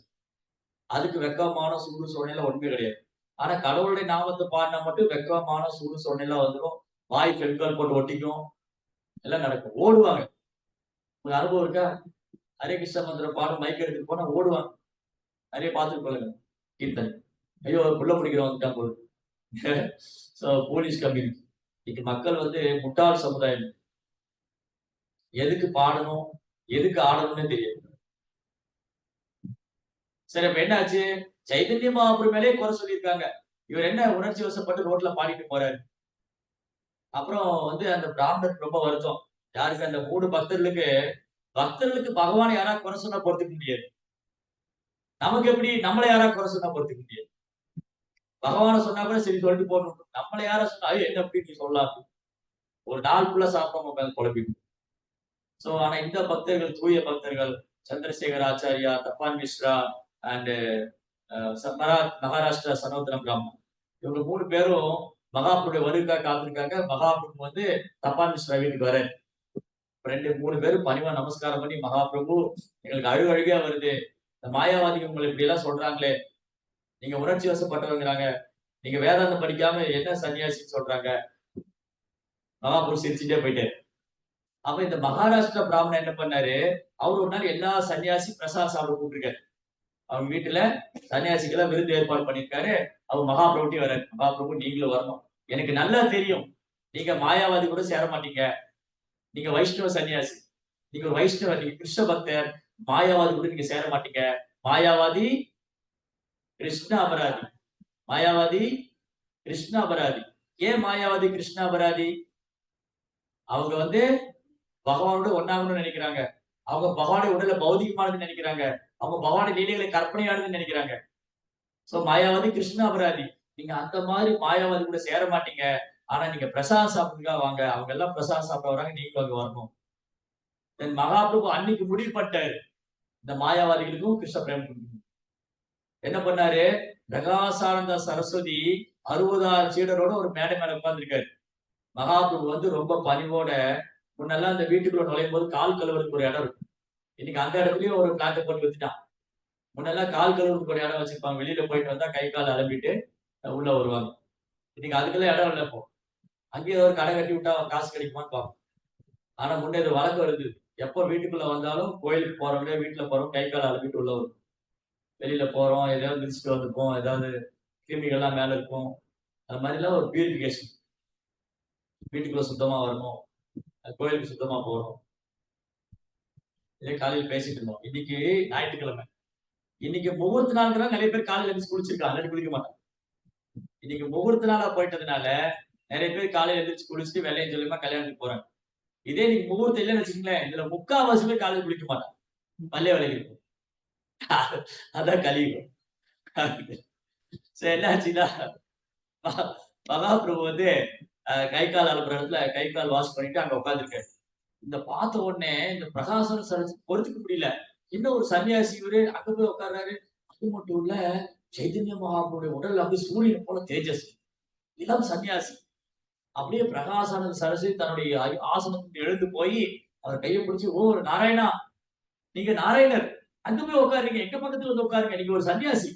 அதுக்கு வெக்கமான சூடு சொன்ன ஒண்ணுமே கிடையாது. ஆனா கடவுளுடைய நாமத்தை பாடினா மட்டும் வெக்கமான சூடு சொன்னெல்லாம் வந்துடும். வாய் பெண்கள் போட்டு ஒட்டிக்கும், எல்லாம் நடக்கும். ஓடுவாங்க. ஒரு அனுபவம் இருக்கா? ஹரே கிருஷ்ண மந்திரம் பாடும் மைக் எடுத்துட்டு போனா ஓடுவாங்க. நிறைய பார்த்துட்டு போலுங்க கீர்த்தனை. ஐயோ புள்ள பிடிக்கிறவங்க வந்துட்டான் போது. போலீஸ் கம்யூனிட்டி இன்னைக்கு மக்கள் வந்து முட்டாள் சமுதாயம். எதுக்கு பாடணும் எதுக்கு ஆடணும்னு தெரியாது. சரி, அப்ப என்னாச்சு? சைதன்ய மகாபிரபு மேலே குறை சொல்லியிருக்காங்க. இவர் என்ன உணர்ச்சி வசப்பட்டு ரோட்ல பாடிட்டு போறாரு. அப்புறம் வந்து அந்த பிராமணருக்கு ரொம்ப வருத்தம். யாருக்கு? அந்த 3 பக்தர்களுக்கு பகவானை யாராவது குறை சொன்னா பொறுத்துக்க முடியாது. நமக்கு எப்படி? நம்மளை யாராவது குறை சொன்னா பொறுத்துக்க முடியாது. பகவானை சொன்னா கூட சரி சொல்லிட்டு போகணும். நம்மளை யாரா சொன்னா என்ன அப்படி நீ சொல்லலாம், ஒரு நாள் ஃபுல்லா சாப்பிடாம உட்காந்து குழப்பிட்டு. சோ ஆனா இந்த பக்தர்கள், தூய பக்தர்கள், சந்திரசேகர் ஆச்சாரியா, தப்பான் மிஸ்ரா அண்ட் மகாராஷ்டிரா சனோத்தரம் பிராமணன், இவங்க 3 பேரும் மகாபுருடைய வருகைக்காக காத்திருக்காங்க. மகாபிரபு வந்து தப்பான் மிஸ்ரா வீட்டுக்கு வர 3 பேரும் பணிவா நமஸ்காரம் பண்ணி, மகாபிரபு எங்களுக்கு அழுகையா வருது, இந்த மாயாவாதிகள் உங்களை இப்படி எல்லாம் சொல்றாங்களே, நீங்க உணர்ச்சி வசப்பட்டவங்கிறாங்க, நீங்க வேதாந்தம் படிக்காம என்ன சன்னியாசின்னு சொல்றாங்க. மகாபுரு சிரிச்சுட்டே போயிட்டாரு. அப்ப இந்த மகாராஷ்டிரா பிராமணன் என்ன பண்ணாரு, அவர் ஒரு நாள் எல்லா சன்னியாசி பிரசாத் சாப்பிட கூப்பிட்டுருக்காரு. அவங்க வீட்டுல சன்னியாசிக்கெல்லாம் விருந்து ஏற்பாடு பண்ணிருக்காரு. அவர் மகாபிரபுட்டி வர்றாரு. மகாபிரபு நீங்களும் வரணும், எனக்கு நல்லா தெரியும் நீங்க மாயாவாதி கூட சேர மாட்டீங்க, நீங்க வைஷ்ணவ சன்னியாசி, நீங்க ஒரு வைஷ்ணவ, நீங்க கிருஷ்ண பக்தர், மாயாவாதி கூட நீங்க சேர மாட்டீங்க. மாயாவாதி கிருஷ்ண அபராதி, மாயாவாதி கிருஷ்ண அபராதி. ஏன் மாயாவாதி கிருஷ்ண அபராதி? அவங்க வந்து பகவானோட ஒன்னாகணும்னு நினைக்கிறாங்க. அவங்க பகவானுடைய உடல பௌதிகமானதுன்னு நினைக்கிறாங்க. அவங்க பகவானுடைய லீலைகளை கற்பனையானதுன்னு நினைக்கிறாங்க. சோ மாயாவாதி கிருஷ்ண அபராதி. நீங்க அந்த மாதிரி மாயாவாதி கூட சேர மாட்டீங்க. ஆனா நீங்க பிரசாதம் சாப்பிடுறதுக்காக வாங்க, அவங்க எல்லாம் பிரசாதம் சாப்பிட வராங்க, நீங்களும் அங்க வரணும். மகாபிரபு அன்னைக்கு முடிவு பண்ணிட்டாரு, இந்த மாயாவாதிகளுக்கும் கிருஷ்ண பிரேமம். என்ன பண்ணாரு? பிரகாசானந்த சரஸ்வதி 60,000 சீடரோட ஒரு மேடை மேல உட்கார்ந்துருக்காரு. மகாபிரபு வந்து ரொம்ப பணிவோட, முன்னெல்லாம் அந்த வீட்டுக்குள்ள நுழையும் போது கால் கழுவுறதுக்கு ஒரு இடம் இருக்கும். இன்னைக்கு அந்த இடத்துலயும் ஒரு பிளாட்டை போட்டு வச்சுட்டான். முன்னெல்லாம் கால் கழுவுறதுக்கு ஒரு இடம் வச்சிருப்பாங்க. வெளியில போயிட்டு வந்தா கை கால் அலம்பிட்டு உள்ள வருவாங்க. இன்னைக்கு அதுக்கெல்லாம் இடம் இல்லை. இப்போ அங்கேயே ஒரு கடை கட்டி விட்டா காசு கிடைக்குமான்னு பார்ப்போம். ஆனா முன்னே இது வழக்கம் இருந்தது. எப்போ வீட்டுக்குள்ள வந்தாலும் கோயிலுக்கு போறவங்க வீட்டுல போறோம் கை கால் அலம்பிட்டு உள்ள வரும். வெளியில போறோம், ஏதாவது மிதிச்சுட்டு வந்திருப்போம், ஏதாவது கிருமிகள்லாம் மேல இருக்கும், அது மாதிரிலாம் ஒரு பியூரிபிகேஷன். வீட்டுக்குள்ள சுத்தமா வரணும், கோயிலுக்கு சுத்தமா போகணும். இதே காலையில் பேசிட்டு இருந்தோம். இன்னைக்கு ஞாயிற்றுக்கிழமை, இன்னைக்கு முகூர்த்த நாளுக்கு நிறைய பேர் காலையில எழுந்து குளிச்சிருக்காங்க, அல்லாட்டி குளிக்க மாட்டாங்க. இன்னைக்கு முகூர்த்த நாளா போயிட்டதுனால நிறைய பேர் காலையில எழுந்திரிச்சு குளிச்சுட்டு வெள்ளையும் சொல்லியுமா கல்யாணத்துக்கு போறாங்க. இதே இன்னைக்கு முகூர்த்தம் இல்லைன்னு வச்சுக்கங்களேன், இதுல 3/4 பேர் காலையில் குளிக்க மாட்டாங்க, பல்லே விலைக்கு. அதான் கலியுகம். சரி, என்ன ஆச்சுன்னா மகாபிரபு வந்து கை கால் அலப்புற இடத்துல கை கால் வாஷ் பண்ணிட்டு அங்க உட்காந்துருக்காரு. இந்த பார்த்த உடனே இந்த பிரகாசம் பொறுத்துக்க முடியல. என்ன ஒரு சன்னியாசி இவரு அங்க போய் உட்கார்றாரு. அது மட்டும் இல்ல, சைதன்ய மகாபிரபுடைய உடல் அப்படி சூரியன் போல தேஜஸ், இளம் சன்னியாசி. அப்படியே பிரகாசானந்த சரஸ்வதி தன்னுடைய ஆசனத்துக்கு எழுந்து போய் அவர் கையை பிடிச்சி, ஓ நாராயணா, நீங்க நாராயணர், அங்க போய் உட்காருங்க, எங்க பக்கத்துல வந்து உட்காருங்க, நீங்க ஒரு சன்னியாசி.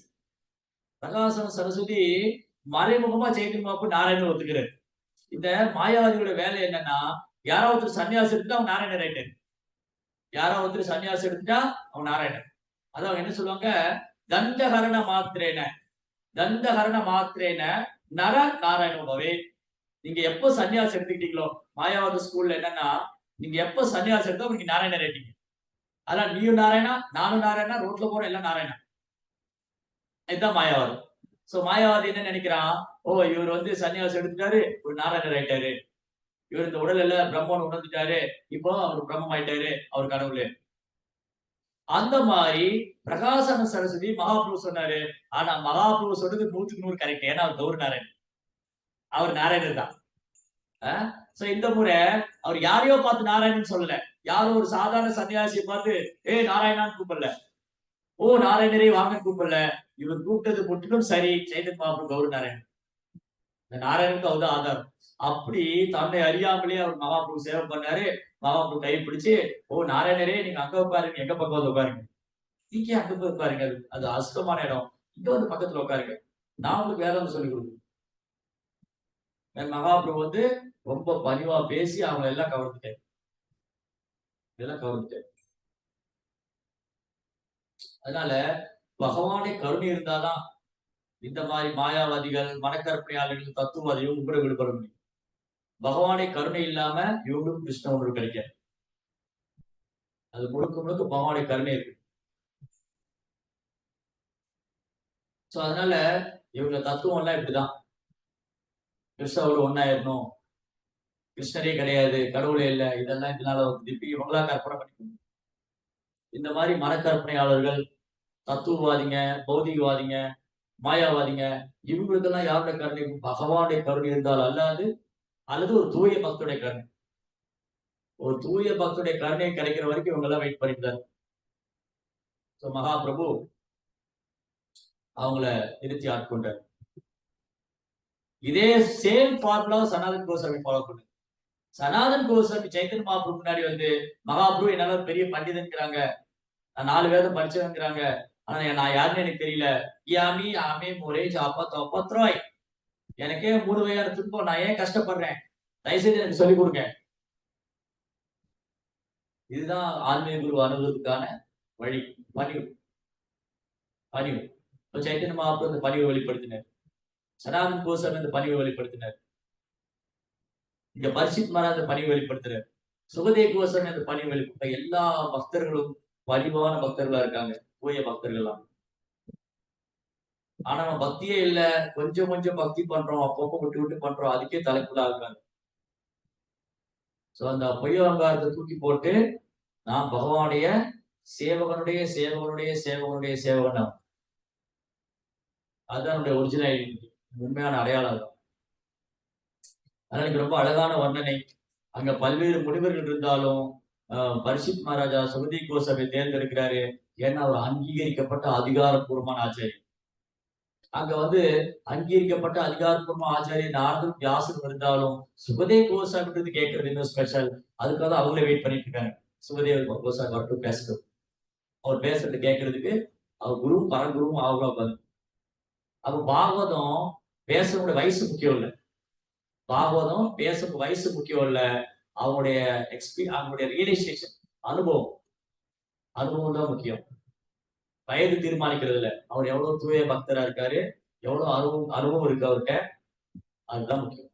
பிரகாசானந்த சரஸ்வதி மறைமுகமா சைதன்ய மகாபிரபு நாராயணன் ஒத்துக்கிறார். இந்த மாயாவாதியோட வேலை என்னன்னா, யாராவது ஒருத்தர் சன்னியாசி எடுத்துட்டா அவன் நாராயணர் ஆயிட்டாரு. யாராவது ஒருத்தர் சன்னியாசி எடுத்துட்டா அவன் நாராயணன். அதான் அவங்க என்ன சொல்லுவாங்க, தந்தஹரண மாத்திரேன, தந்தஹரண மாத்திரேன நர நாராயணபவே. நீங்க எப்போ சன்னியாசி எடுத்துக்கிட்டீங்களோ, மாயாவாத ஸ்கூல்ல என்னன்னா, நீங்க எப்போ சன்னியாசி எடுத்தோ நீங்க நாராயணர் ஆயிட்டீங்க. அதான் நீயும் நாராயணா, நானும் நாராயணா, ரோட்ல போற எல்லாம் நாராயணா. இதுதான் மாயாவாதம். சோ மாயாவாதி என்ன நினைக்கிறான், ஓ இவர் வந்து சன்னியாசி எடுத்துட்டாரு, ஒரு நாராயணர் ஆயிட்டாரு, இவர் இந்த உடல் எல்லாம் பிரம்மன் உணர்ந்துட்டாரு, இப்போ அவர் பிரம்மம் ஆயிட்டாரு, அவர் கடவுளு. அந்த மாதிரி பிரகாசன சரஸ்வதி மகாபிரபு சொன்னாரு. ஆனா மகாபிரபு சொல்றது 100க்கு 100 கரெக்ட். ஏன்னா அவர் கௌர நாராயணன், அவர் நாராயணர் தான். சோ இந்த முறை அவர் யாரையோ பார்த்து நாராயணன் சொல்லல, யாரோ ஒரு சாதாரண சன்னியாசியை பார்த்து ஏய் நாராயணான்னு கூப்பிடல, ஓ நாராயணரே வாங்கன்னு கூப்பிடல. இவர் கூப்பிட்டது முற்றிலும் சரி, சைதன்ய மகாபிரபு கௌரி நாராயணன். இந்த நாராயணனுக்கு அவர்தான் ஆதாரம். அப்படி தன்னை அறியாமலே அவர் மகாபிரபு சேவை பண்ணாரு. மகாபிரபு கை பிடிச்சு, ஓ நாராயணரே நீங்க அங்க உட்காருங்க, எங்க பக்கம் வந்து உட்காருங்க, நீங்க அங்க போய் உட்காருங்க, அது அசுத்தமான இடம், இங்க வந்து பக்கத்துல உட்காருங்க, நான் உங்களுக்கு வேற ஒன்று சொல்லிக் கொடுக்குறேன். மகாபிரபு வந்து ரொம்ப பணிவா பேசி அவங்க எல்லாம் கவர்ந்துட்டேன், அதனால பகவானை கருணை இருந்தாதான் இந்த மாதிரி மாயாவாதிகள், மனக்கற்பனையாளர்கள், தத்துவவாதிகள் உங்களை விடுபட முடியும். பகவானை கருணை இல்லாம இவங்களுக்கும் கிருஷ்ண ஒன்று கிடைக்காது. அது முழுக்க முழுக்க பகவானை கருணை இருக்கு. சோ அதனால இவங்க தத்துவம் எல்லாம் இப்படிதான், கிருஷ்ணாவோட ஒன்னாயிரணும், கிருஷ்ணரே கிடையாது, கடவுளே இல்லை, இதெல்லாம் இதனால திருப்பி இவங்களா கற்பனை பண்ணிக்கணும். இந்த மாதிரி மனக்கற்பனையாளர்கள், தத்துவவாதிங்க, பௌதிகவாதிங்க, மாயாவாதிங்க, இவங்களுக்கெல்லாம் யாருடைய கருணை? பகவானுடைய கருணை இருந்தால் அல்லாது, அல்லது ஒரு தூய பக்தருடைய கருணை. ஒரு தூய பக்தருடைய கருணை கிடைக்கிற வரைக்கும் இவங்க எல்லாம் வெயிட் பண்ணிட்டு. மகாபிரபு அவங்கள நிறுத்தி ஆட்கொண்டார். இதே same formula Sanatan Goswami follow பண்ணு. சனாதன் கோஸ்வாமி சைத்தன்ய மகாபிரபு முன்னாடி வந்து, மகாபிரபு என்னால பெரிய பண்டிதன்கிறாங்க, நான் 4 வேதம் படிச்சவங்கிறாங்க, ஆனா நான் யாருன்னு எனக்கு தெரியல, யாமி ஆமே முறை ஜாப்பா தோப்பா த்ராய், எனக்கே 3 வகையான துன்பம், நான் ஏன் கஷ்டப்படுறேன், தயவுசெய்து எனக்கு சொல்லிக் கொடுங்க. இதுதான் ஆன்மீக குரு அணுகுவதற்கான வழி, பணிவு. சைத்தன்ய மகாபிரபு இந்த பணிவை வெளிப்படுத்தினார், சனாதன் கோஸ்வாமி இந்த பணிவை வெளிப்படுத்தினார், இங்க பரிஷித் மகாராஜ் அந்த பணிவை வெளிப்படுத்துறார், சுகதேவ் கோஸ்வாமி அந்த பணிவை வெளிப்படுத்த. எல்லா பக்தர்களும் பரிவான பக்தர்களா இருக்காங்க, தூய பக்தர்கள்லாம். ஆனா நம்ம பக்தியே இல்ல, கொஞ்சம் கொஞ்சம் பக்தி பண்றோம், அப்பப்போ விட்டு விட்டு பண்றோம், அதுக்கே தலைப்புலா இருக்காங்க. சோ அந்த பொய் அகங்காரத்தை தூக்கி போட்டு, நான் பகவானுடைய சேவகனுடைய சேவகனுடைய சேவகனுடைய சேவகன், அதுதான் என்னுடைய ஒரிஜினல் உண்மையான அடையாளம். அதனால எனக்கு ரொம்ப அழகான வர்ணனை. அங்க பல்வேறு முனிவர்கள் இருந்தாலும் பரிஷித் மகாராஜா சுகதி கோஸ்வாமி தேர்ந்தெடுக்கிறாரு, ஏன்னா அவர் அங்கீகரிக்கப்பட்ட அதிகாரப்பூர்வமான ஆச்சாரி. அங்க வந்து அங்கீகரிக்கப்பட்ட அதிகாரப்பூர்வ ஆச்சாரியர் நாரதர் வியாசர் இருந்தாலும் சுகதேவ் கோஸ்வாமி கேட்கறது இன்னும் ஸ்பெஷல். அதுக்காக அவங்களே வெயிட் பண்ணிட்டு இருக்காங்க, சுகதேவ் கோஸ்வாமி வரட்டும் பேசட்டும், அவர் பேசுறது கேட்கறதுக்கு. அவர் குரு பரகுருவும் ஆகலாம் உட்காந்து. அப்ப பாகவதம் பேசுறவங்களுடைய வயசு முக்கியம் இல்லை, பாகவதம் பேசுற வயசு முக்கியம் இல்ல, அவங்களுடைய அவங்களுடைய ரியலைசேஷன், அனுபவம் தான் முக்கியம். வயது தீர்மானிக்கிறது இல்ல, அவர் எவ்வளவு தூய பக்தரா இருக்காரு, எவ்வளவு அனுபவம் இருக்கு அவர்கிட்ட, அதுதான் முக்கியம்.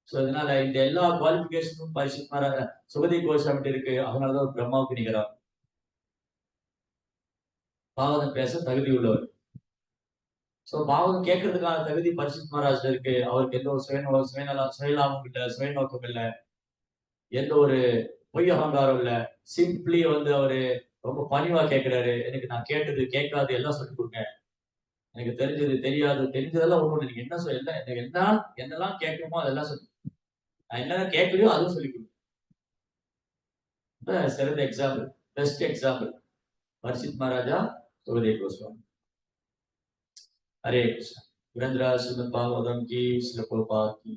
சோ அதனால இந்த எல்லா குவாலிபிகேஷனும் பரிஷித் மகாராஜா சுகதி கோஸ்வாமி இருக்கு, அதனாலதான் ஒரு பிரம்மாவுக்கு நிகரார், பாகவதம் பேச தகுதி உள்ளவர். சோ பாகவதம் கேட்கறதுக்கான தகுதி பரிஷித் மகாராஜ் இருக்கு. அவருக்கு எந்த ஒரு சுயலாபம் இல்ல, சுயநோக்கம் இல்ல, எந்த ஒரு பொய் அகங்காரம் இல்ல. சிம்பிளி வந்து அவரு ரொம்ப பணிவா கேட்கிறாரு, எனக்கு நான் கேட்டது கேட்காது எல்லாம் சொல்லிக் கொடுங்க, எனக்கு தெரிஞ்சது தெரியாது தெரிஞ்சதெல்லாம் ஒண்ணு, நீங்க என்ன சொல்ல என்ன என்னெல்லாம் கேட்கணுமோ அதெல்லாம் சொல்லி, நான் என்னென்ன கேட்கலையோ அதுவும் சொல்லிக் கொடுங்க. சிறந்த example, best example Parikshit Maharaja, Sukhdev Goswami. Hare Krishna. Virendra Shrimad Bhagavatam की, श्रील प्रभुपाद की।